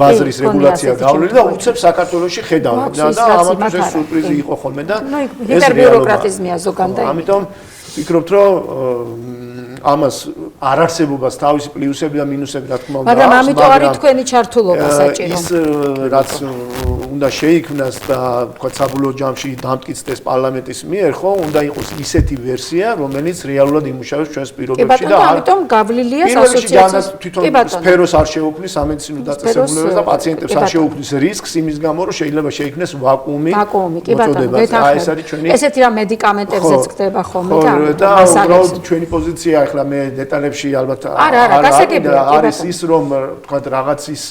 ბაზრის რეგულაცია გავლილი და უცებ საქართველოში ხედავენ და ამათთვის ეს სურპრიზი იყო ხოლმე და ეს ჰიპერბიუროკრატიზმია ზოგადად. ამიტომ ვფიქრობთ, რომ ამას არ არსებობას თავისი პლუსები და მინუსები რა თქმა უნდა. მაგრამ ამიტომ არის თქვენი ჩართულობა საჭირო. ის რაც უნდა შეიქმნას და თქვა საბოლოო ჯამში დამტკიცდეს პარლამენტის მიერ, ხო, უნდა იყოს ისეთი ვერსია, რომელიც რეალურად იმუშავებს ჩვენს პირობებში და ამიტომ გავლილია ასოციაციის თვითონ სფეროს არ შეუქმნის სამედიცინო დაწესებულებებს და პაციენტებს არ შეუქმნის რისკს იმის გამო, რომ შეიძლება შეიქმნეს ვაკუუმი. კი ბატონო, აი ეს არის ჩვენი ესეთი რა მედიკამენტებზეც ხდება ხოლმე და უბრალოდ ჩვენი პოზიცია ახლა მე დეტალებში ალბათ არის ის რომ თქვა რაღაცის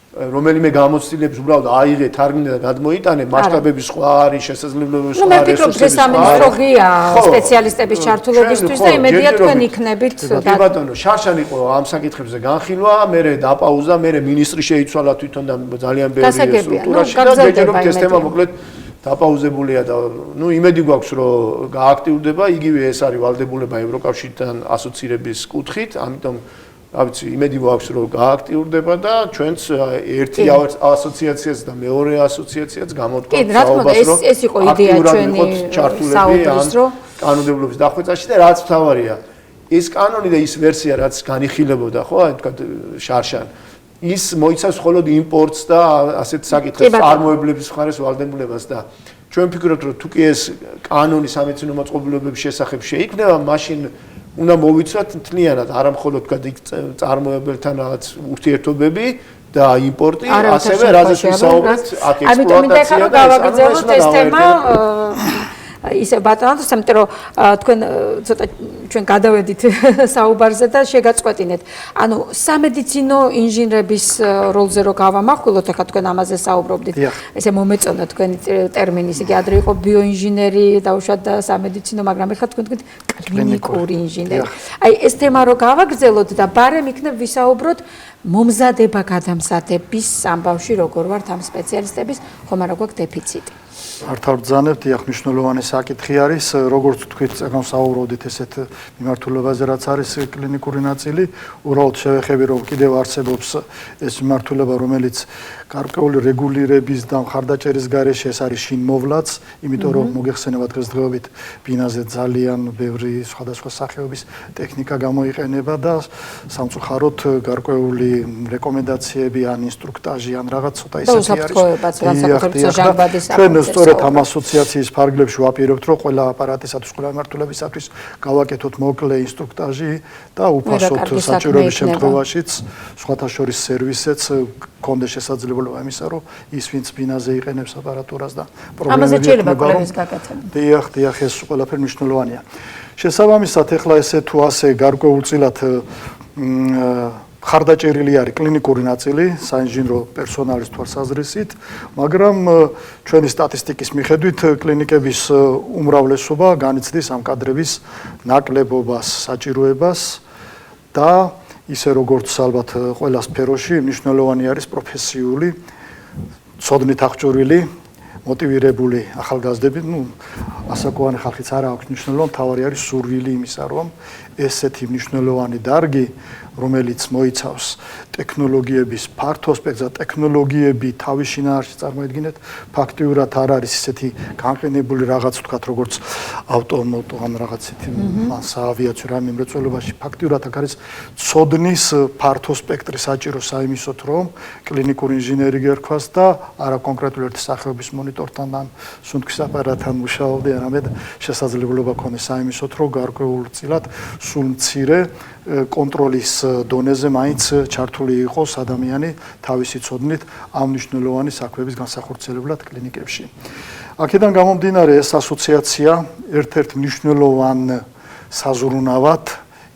რომელიმე გამოცდილების უბრალოდ აიღე, თარგმნე და გადმოიტანე, მასშტაბები სხვა არის, შესაძლებლობები სხვა არის. მე ვფიქრობ, ეს სამინისტროა სპეციალისტების ჩართულობისთვის და იმედია თქვენ იქნებით. კი ბატონო, შარშან იყო ამ საკითხებზე განხილვა, მე დაპაუზა, მე მინისტრი შეიცვალა თვითონ და ძალიან ბევრი სტრუქტურაში და ჯერჯერობით ეს თემა მოკლედ დაპაუზებულია და ნუ იმედი გვაქვს რომ გააქტიურდება, იგივე ეს არის ვალდებულება ევროკავშირთან ასოცირების კუთხით, ამიტომ რა ვიცი, იმედი გვაქვს რომ გააქტიურდება და ჩვენც ერთი ასოციაციაც და მეორე ასოციაციაც გამოთქვათ საუბარს რომ ეს იყო იდეა ჩვენი საუბრის რომ კანონმდებლობის დახვეწაში და რაც მთავარია ეს კანონი და ის ვერსია რაც განიხილებოდა ხო აი თქვა შარშან ის მოიცავს მხოლოდ იმპორტს და ასეთ საკითხებს წარმოებლების მხარეს ვალდებულებას და ჩვენ ვფიქრობთ რომ თუ კი ეს კანონი სამედიცინო მოწყობილობების შესახებ შეიქმნება მაშინ უნდა მოვიცვათ მთლიანად არა მხოლოდ თქვა წარმოებელთან რაღაც ურთიერთობები და იმპორტი ასევე რაზეც ვისაუბრეთ აქ ექსპლუატაცია და გავაგრძელოთ ეს თემა ისე ბატონო, იმიტომ რომ თქვენ ცოტა ჩვენ გადავედით საუბარზე და შეგაწყვეტინეთ. ანუ სამედიცინო ინჟინრების როლზე რო გავამახვილოთ, ახლა თქვენ ამაზე საუბრობდით. ესე მომეწონა თქვენი ტერმინი, ისე ადრე იყო ბიოინჟინერი, დაუშვათ და სამედიცინო, მაგრამ ახლა თქვენ თქვით კლინიკური ინჟინერი. აი ეს თემა რო გავაგრძელოთ და ბარემ იქნებ ვისაუბროთ მომზადება გადამზადების ამბავში როგორ ვართ ამ სპეციალისტების, ხომ არა გვაქვს დეფიციტი. არ თავბრძანებთ, ეხ მნიშვნელოვანი საკითხი არის, როგორც თქვით, განსაუბრობდით ესეთ მიმართულებაზე, რაც არის კლინიკური ნაწილი, უბრალოდ შევეხები, რომ კიდევ არსებობს ეს მიმართულება, რომელიც გარკვეული რეგულირების და მხარდაჭერის გარეშე ეს არის შინმოვლაც, იმიტომ რომ მოგეხსენება დღესდღეობით ბინაზე ძალიან ბევრი სხვადასხვა სახეობის ტექნიკა გამოიყენება და სამწუხაროდ გარკვეული რეკომენდაციები ან ინსტრუქტაჟი ან რაღაც ცოტა ისეთი არის. სწორედ ამ ასოციაციის ფარგლებში ვაპირებთ, რომ ყველა აპარატისათვის, ყველა მიმართულებისათვის გავაკეთოთ მოკლე ინსტრუქტაჟი და უფასოდ საჭიროების შემთხვევაშიც სხვათა შორის სერვისიც გქონდეს შესაძლებლობა იმისა, რომ ის ვინც ბინაზე იყენებს აპარატურას და ამაზე შეიძლება კვლევის გაკეთება. დიახ, ეს ყველაფერი მნიშვნელოვანია. შესაბამისად, ეხლა ესე თუ ასე გარკვეულწილად ხარდაჭერილი არის კლინიკური ნაწილი საინჟინრო პერსონალის თვალსაზრისით, მაგრამ ჩვენი სტატისტიკის მიხედვით კლინიკების უმრავლესობა განიცდის ამ კადრების ნაკლებობას, საჭიროებას და ისე როგორც ალბათ ყველა სფეროში მნიშვნელოვანი არის პროფესიული, ცოდნით აღჭურვილი, მოტივირებული ახალგაზრდები, ასაკოვანი ხალხიც არ აქვს მნიშვნელოვანი, თავარი არის სურვილი იმისა, რომ ესეთი მნიშვნელოვანი დარგი, რომელიც მოიცავს ტექნოლოგიების ფართო სპექტრს და ტექნოლოგიები თავის შინაარსში წარმოედგინეთ, ფაქტიურად არ არის ისეთი განყენებული რაღაც, ვთქვათ, როგორც ავტომოტო ან რაღაცეთი საავიაციო რამე მრეწველობაში, ფაქტიურად აქ არის ცოდნის ფართო სპექტრი საჭირო საიმისოთ, რომ კლინიკური ინჟინერი გერქვას და არა კონკრეტული ერთი სახეობის მონიტორთან ან სუნთქვის აპარატთან მუშაობდი, არამედ შესაძლებლობა ქონდეს საიმისოთ, რომ გარკვეულწილად სულ მცირე კონტროლის დონეზე მაინც ჩართული იყოს ადამიანი თავისი ცოდნით ამ მნიშვნელოვანი საქმეების განსახორციელებლად კლინიკებში. აქედან გამომდინარე ეს ასოციაცია ერთ-ერთ მნიშვნელოვან საზრუნავად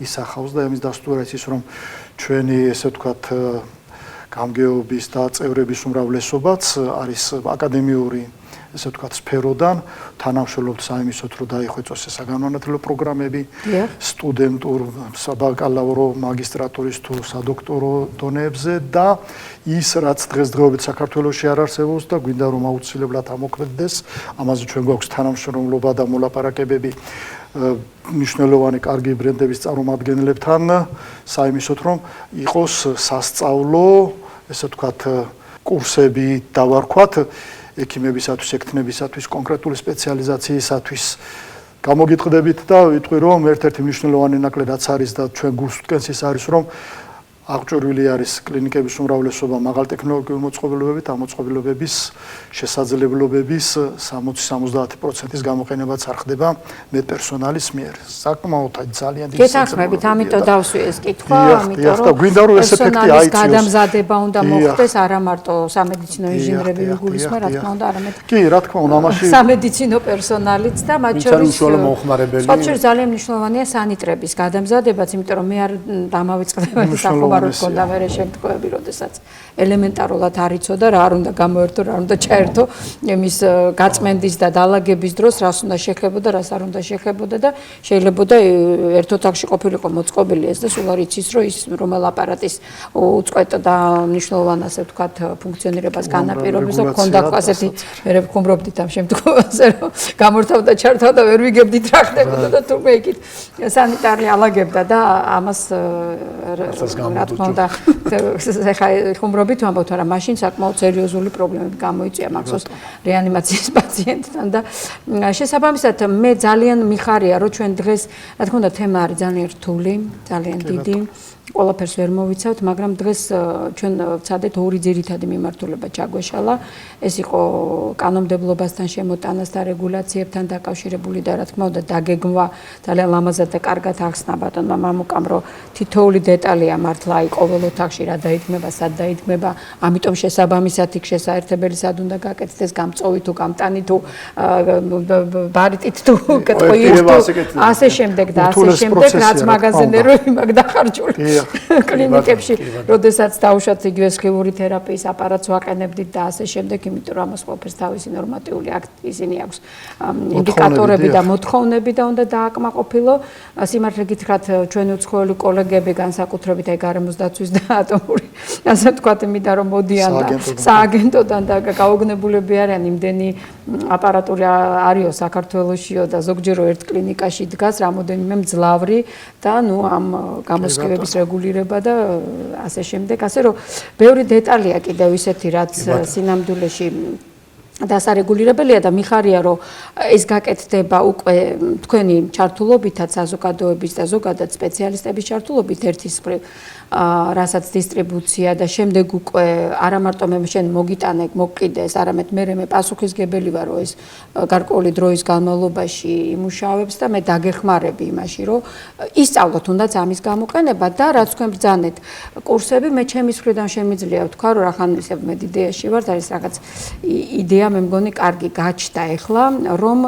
ისახავს და ამის დასტურა ის რომ ჩვენი ესე ვთქვათ გამგეობის და წევრების უმრავლესობაც არის აკადემიური ესე ვთქვათ სფეროდან თანამშრომლობთ საიმისოთ რომ დაიხვეწოს ეს საგანმანათლებლო პროგრამები სტუდენტურ საბაკალავრო მაგისტრატურის თუ სადოქტორო დონეებზე და ის რაც დღესდღეობით საქართველოში არ არსებობს და გვინდა რომ აუცილებლად ამოქმედდეს ამაზე ჩვენ გვაქვს თანამშრომლობა და მოლაპარაკებები მნიშვნელოვანი კარგი ბრენდების წარმომადგენლებთან საიმისოთ რომ იყოს სასწავლო ესე ვთქვათ კურსები დავარქვათ ექიმებისათვის, ექთნებისათვის, კონკრეტული სპეციალიზაციისათვის გამოგიტყდებით და ვიტყვი რომ ერთ-ერთი მნიშვნელოვანი ნაკლი რაც არის და ჩვენ გულს ვტკენს ის არის რომ აღჭურვილი არის კლინიკების უმრავლესობა მაღალ ტექნოლოგიურ მოწყობილობებით, ამ მოწყობილობების შესაძლებლობების 60-70%-ის გამოყენებაც არ ხდება მედპერსონალის მიერ. საკმაოდ ძალიან დიდი გეთანხმებით, ამიტომ დავსვი ეს კითხვა, ამიტომ რომ გვინდა რომ ეს ეფექტი აიწიოს. გადამზადება უნდა მოხდეს არა მარტო სამედიცინო ინჟინრები ვიგულისმა, რა თქმა უნდა, არამედ კი, რა თქმა უნდა, ამაში სამედიცინო პერსონალიც და მათ შორის მოხმარებელი. ძალიან მნიშვნელოვანია სანიტრების გადამზადებაც, იმიტომ რომ მე არ დამავიწყდება ეს ახალ კონდა მერე შემთხვევები, როდესაც ელემენტარულად არ იცოდა რა არ უნდა გამოერთო, რა უნდა ჩაერთო იმის გაწმენდის და დალაგების დროს, რას უნდა შეხებოდა, რას არ უნდა შეხებოდა და შეიძლება ერთ ოთახში ყოფილიყო მოწყობილი ეს და სულ არ იცის, რომ ის რომელ აპარატის უწყვეტ და მნიშვნელოვან ასე ვთქვათ ფუნქციონირებას განაპირობებს და ქონდა ასეთი მე ვხუმრობდით ამ შემთხვევაზე, რომ გამორთავდა, ჩართავდა, ვერ ვიგებდით რა ხდებოდა და თურმე იქით სანიტარი ალაგებდა და ამას რა თქმა უნდა ხა ხუმრობით ვამბობთ, მაგრამ მაშინ საკმაოდ სერიოზული პრობლემები გამოიწვია მახსოვს რეანიმაციის პაციენტთან და შესაბამისად მე ძალიან მიხარია რომ ჩვენ დღეს რა თქმა უნდა თემა არის ძალიან რთული, ძალიან დიდი ყველაფერს ვერ მოვიცავთ, მაგრამ დღეს ჩვენ ვცადეთ ორი ძირითადი მიმართულება ჩაგვეშალა. ეს იყო კანონმდებლობასთან შემოტანასთან, რეგულაციებთან დაკავშირებული და რა თქმა უნდა დაგეგმვა ძალიან ლამაზად და კარგად ახსნა ბატონმა მამუკამ, რომ თითოეული დეტალია მართლა აი ყოველ ოთახში რა დაიდგმება, სად დაიდგმება, ამიტომ შესაბამისად იქ შესაერთებელი სად უნდა გაკეთდეს, გამწოვი თუ გამტანი თუ ბარიტით თუ კეთოით თუ ასე შემდეგ და ასე შემდეგ, რაც მაღაზინერები მაგ დახარჯული. კლინიკებში, როდესაც დავუშვათ იგივე სხივური თერაპიის აპარატს ვაყენებდით და ასე შემდეგ, იმიტომ რომ ამას ყველაფერს თავისი ნორმატიული აქტი ისინი აქვს ინდიკატორები და მოთხოვნები და უნდა დააკმაყოფილო. სიმართლე გითხრათ, ჩვენი უცხოელი კოლეგები განსაკუთრებით აი გარემოს დაცვის და ატომური ასე ვთქვათ, იმიტომ რომ მოდიან და სააგენტოდან და გაოგნებულები არიან, იმდენი აპარატური არისო საქართველოსიო და ზოგჯერ ერთ კლინიკაში დგას რამოდენიმე მძლავრი და ნუ ამ გამოსხივების რეგულირება და ასე შემდეგ, ასე რომ ბევრი დეტალია კიდევ ისეთი, რაც სინამდვილეში დასარეგულირებელია და მიხარია რომ ეს გაკეთდება უკვე თქვენი ჩართულობითაც საზოგადოების და ზოგადად სპეციალისტების ჩართულობით ერთის მხრივ რასაც დისტრიბუცია და შემდეგ უკვე არა მარტო მე შენ მოგიტანე მოგყიდეს არამედ მე პასუხისგებელი ვარ რომ ეს გარკვეული დროის განმავლობაში იმუშავებს და მე დაგეხმარები იმაში რომ ისწავლოთ თუნდაც ამის გამოყენება და რაც თქვენ ბრძანეთ კურსები მე ჩემის მხრიდან შემიძლია ვთქვა რომ რახან ისე მე იდეაში ვარ და ეს რაღაც იდეა მე მგონი კარგი გაჩნდა ეხლა რომ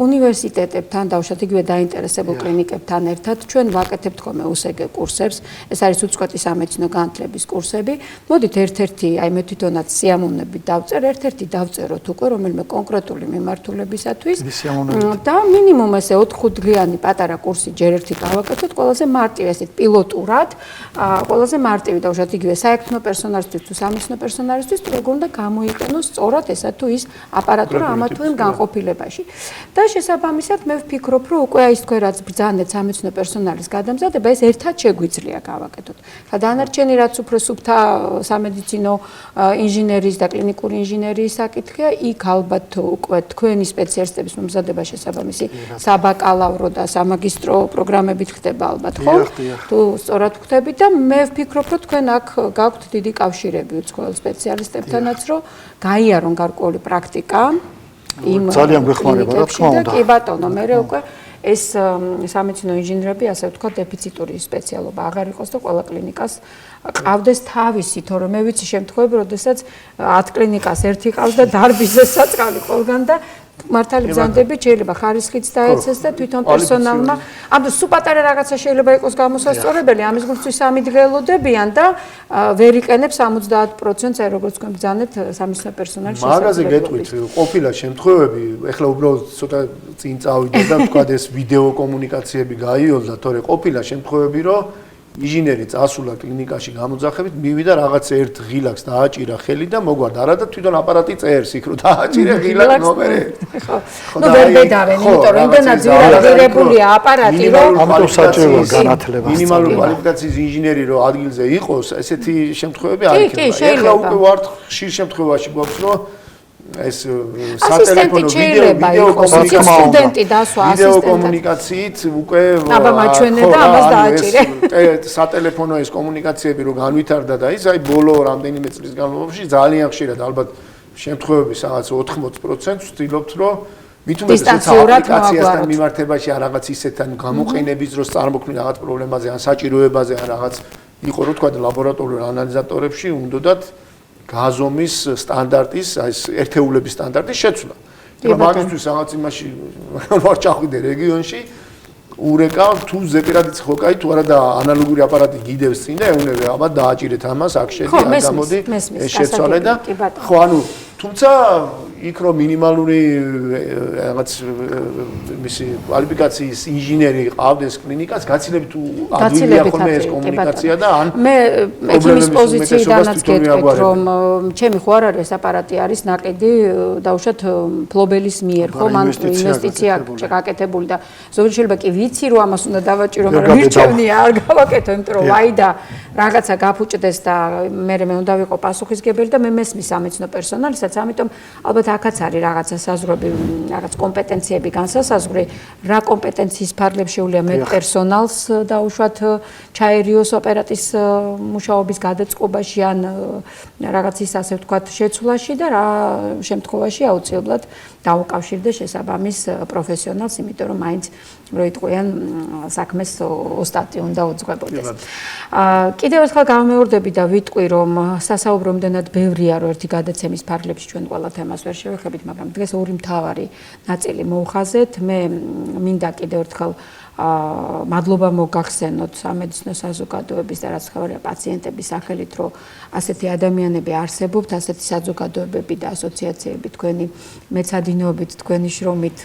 უნივერსიტეტებთან დავუშვათ იგივე დაინტერესებულ კლინიკებთან ერთად ჩვენ ვაკეთებთ ხოლმე უსეგე კურსებს ეს არის უწყვეტი სამედიცინო განათლების კურსები მოდით ერთ-ერთი აი მე თვითონაც სიამოვნებით დავწერ ერთ-ერთი დავწეროთ უკვე რომელიმე კონკრეტული მიმართულებისათვის და მინიმუმ ესე 4-5 დღიანი პატარა კურსი ჯერ ერთი გავაკეთოთ ყველაზე მარტივი ესეთ პილოტურად ყველაზე მარტივი დავუშვათ იგივე საექთნო პერსონალისთვის თუ სამედიცინო პერსონალისთვის როგორ უნდა გამოიყენოს სწორად ესა თუ ის აპარატურა ამა თუ იმ განყოფილებაში და შესაბამისად მე ვფიქრობ რომ უკვე აი თქვენ რაც ბრძანეთ სამედიცინო პერსონალის გადამზადება ეს ერთად შეგვიძლია გავაკეთოთ. და დანარჩენი რაც უფრო სუფთა სამედიცინო ინჟინერიის და კლინიკური ინჟინერიის საკითხია, იქ ალბათ უკვე თქვენი სპეციალისტების მომზადება შესაბამისი საბაკალავრო და სამაგისტრო პროგრამებით ხდება ალბათ, ხო? თუ სწორად ვხვდებით და მე ვფიქრობ, რომ თქვენ აქ გაქვთ დიდი კავშირები უცხოელ სპეციალისტებთანაც, რომ გაიარონ გარკვეული პრაქტიკა იმ ძალიან გვეხმარება რა თქმა უნდა. კი ბატონო, მე უკვე ეს სამედიცინო ინჟინერები ასე ვთქვათ დეფიციტური სპეციალობა აღარ იყოს და ყველა კლინიკას ყავდეს თავისი, თორემ მე ვიცი შემთხვევები, როდესაც 10 კლინიკას ერთი ყავს და დარბიზე საწყალი ყველგან და მართალი ბრძანდებით შეიძლება ხარისხიც დაეცეს და თვითონ პერსონალმა ამ სულ პატარა რაღაცა შეიძლება იყოს გამოსასწორებელი ამის გულწრფის სამი დღე ელოდებიან და ვერ იყენებს 70%-ს აი როგორც თქვენ ბრძანეთ სამედიცინო პერსონალის შესაძლებლობით. მაგაზე გეტყვით ყოფილა შემთხვევები, ეხლა უბრალოდ ცოტა წინ წავიდე და თქვა ეს ვიდეო კომუნიკაციები გაიოლდა, თორე ყოფილა შემთხვევები, რომ ინჟინერი წასულა კლინიკაში გამოძახებით, მივიდა რაღაც ერთ ღილაკს დააჭირა ხელი და მოგვარდა. არა და თვითონ აპარატი წერს იქ რომ დააჭირე ღილაკს ნომერი. ხო. ნუ ვერ ბედავენ, იმიტომ რომ იმდენად ძვირადღირებულია აპარატი, რომ ამიტომ საჭიროა განათლება. მინიმალური კვალიფიკაციის ინჟინერი რომ ადგილზე იყოს, ესეთი შემთხვევები არ იქნება. ეხლა უკვე ვართ ხშირ შემთხვევაში გვაქვს რომ ეს სატელეფონო ვიდეო კომუნიკაციით უკვე აბამაჩვენე და ამას დააჭირე. სატელეფონო ეს კომუნიკაციები რო განვითარდა და ის აი ბოლო რამდენიმე წლის განმავლობაში ძალიან ხშირად ალბათ შემთხვევების რაღაც 80%-ს ვცდილობთ რომ მithumetes აპლიკაციასთან მიმართებაში ან რაღაც ისეთ ან გამოყენების დროს წარმოქმნი რაღაც პრობლემაზე ან საჭიროებაზე ან რაღაც იყო რო თქვა ლაბორატორიულ ანალიზატორებში უნდათ გაზომის სტანდარტის, ეს ერთეულების სტანდარტის შეცვლა. მაგისთვის რაღაც იმაში ვარ ჩახვიდე რეგიონში, ურეკავ თუ ზეპირადიც ხო კაი თუ არა და ანალოგური აპარატი გიდევს წინ და ეუნებია, აბა დააჭირეთ ამას, აქ შედი, აქ გამოდი, ეს შეცვალე და ხო ანუ თუმცა იქ რომ მინიმალური რაღაც მისი კვალიფიკაციის ინჟინერი ყავდეს კლინიკას, გაცილებით ადვილია ხოლმე ეს კომუნიკაცია და ან მე ექიმის პოზიციიდანაც გეტყვით რომ ჩემი ხო არ არის აპარატი არის ნაკედი დაუშვათ ფლობელის მიერ ხო მან ინვესტიცია გაკეთებული და ზოგადად შეიძლება კი ვიცი რომ ამას უნდა დავაჭირო მაგრამ მირჩევნია არ გავაკეთო იმიტომ რომ ვაი და რაღაცა გაფუჭდეს და მე უნდა ვიყო პასუხისგებელი და მე მესმის სამედიცინო პერსონალისაც ამიტომ ალბათ აქაც არის რაღაცა საზღვრები, რაღაც კომპეტენციები განსასაზღვრი, რა კომპეტენციის ფარგლებს შეუძლია მე პერსონალს დაუშვათ ჩაერიოს ოპერატის მუშაობის გადაწყობაში ან რაღაც ის ასე ვთქვათ შეცვლაში და რა შემთხვევაში აუცილებლად დაუკავშირდეს შესაბამის პროფესიონალს, იმიტომ რომ მაინც რო იტყვიან საქმეს ოსტატი უნდა უძღვებოდეს. კიდევ ერთხელ გამეორდები და ვიტყვი რომ სასაუბრო იმდენად ბევრია რომ ერთი გადაცემის ფარგლებში ჩვენ ყველა თემას ვერ შევეხებით, მაგრამ დღეს ორი მთავარი ნაწილი მოვხაზეთ. მე მინდა კიდევ ერთხელ მადლობა მოგახსენოთ სამედიცინო საზოგადოების და რაც ხარია პაციენტების სახელით, რომ ასეთი ადამიანები არსებობთ, ასეთი საზოგადოებები და ასოციაციები თქვენი მეცადინეობით, თქვენი შრომით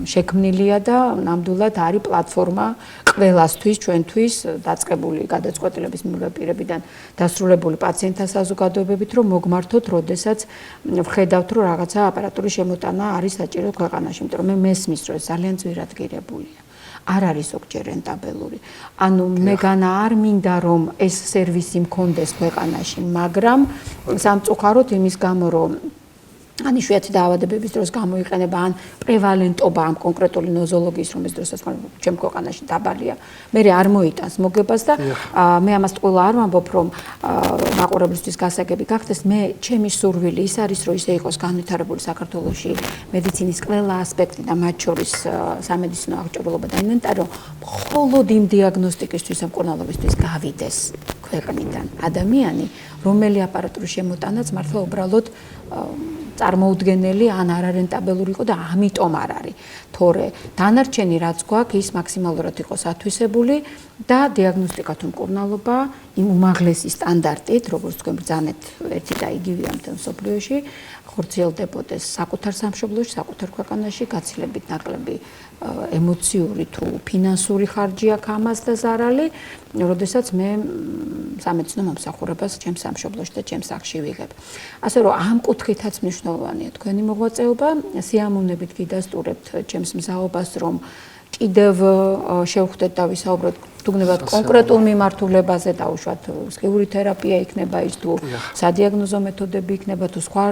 შექმნილია და ნამდვილად არის პლატფორმა ყველასთვის, ჩვენთვის დაწყებული გადაწყვეტილების მიღებირებიდან დასრულებული პაციენტთა საზოგადოებებით, რომ მოგმართოთ, როდესაც ვხედავთ, რომ რაღაცა აპარატურის შემოტანა არის საჭირო ქვეყანაში, იმიტომ რომ მე მესმის, რომ ეს ძალიან ძვირადღირებულია. არ არის ზოგჯერ რენტაბელური. ანუ მეგანა არ მინდა რომ ეს სერვისი მქონდეს ქვეყანაში, მაგრამ სამწუხაროდ იმის გამო რომ ან იშვიათი დაავადებების დროს გამოიყენება, ან პრევალენტობა ამ კონკრეტული ნოზოლოგიის, რომლის დროსაც ჩემ ქვეყანაში დაბალია, მე არ მოიტანს მოგებას და მე ამას ყველა არ ვამბობ, რომ მაყურებლისთვის გასაგები გახდეს, მე ჩემი სურვილი ის არის, რომ ისე იყოს განვითარებული საქართველოში მედიცინის ყველა ასპექტი და მათ შორის სამედიცინო აღჭურვილობა და ინვენტარი, რომ მხოლოდ იმ დიაგნოსტიკისთვის და მკურნალობისთვის გავიდეს ქვეყნიდან ადამიანი, რომელი აპარატურის შემოტანაც მართლა უბრალოდ წარმოუდგენელი ან არარენტაბელური იყო და ამიტომ არ არის. თორე დანარჩენი რაც გვაქვს, ის მაქსიმალურად იყოს ათვისებული და დიაგნოსტიკა თუ მკურნალობა იმ უმაღლესი სტანდარტით, როგორც თქვენ ბრძანეთ, ერთი და იგივეა მთელ მსოფლიოში, ხორციელდებოდეს საკუთარ სამშობლოში, საკუთარ ქვეყანაში, გაცილებით ნაკლები ემოციური თუ ფინანსური ხარჯი აქვს ამას და ზარალი, როდესაც მე სამედიცინო მომსახურებას ჩემს სამშობლოში და ჩემს სახლში ვიღებ. ასე რომ ამ კუთხითაც მნიშვნელოვანია თქვენი მოღვაწეობა, სიამოვნებით გიდასტურებთ ჩემს მზაობას, რომ კიდევ შევხვდეთ და ვისაუბროთ თუნდაც კონკრეტულ მიმართულებაზე, დაუშვათ სქემური თერაპია იქნება ის თუ სადიაგნოზო მეთოდები იქნება თუ სხვა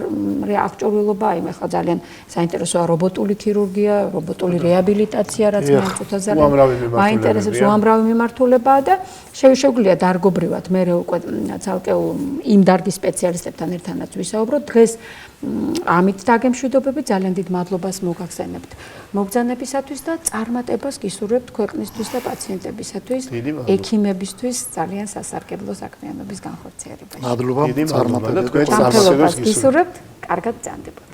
აღჭურვილობა, იმ ახლა ძალიან საინტერესოა რობოტული ქირურგია, რობოტული რეაბილიტაცია, რაც მე უწუთა ძალიან მაინტერესებს, უამრავი მიმართულებაა და შეგვიძლია დარგობრივად მე უკვე ცალკეულ იმ დარგის სპეციალისტებთან ერთადაც ვისაუბროთ. დღეს ამით დაგემშვიდობები, ძალიან დიდ მადლობას მოგახსენებთ მობრძანებისათვის და წარმატებას გისურვებთ ქვეყნისთვის და პაციენტებისათვის, ექიმებისთვის ძალიან სასარგებლო საქმიანობის განხორციელებაში. მადლობა, წარმატებებს გისურვებთ, კარგად ბრძანდებოდეთ.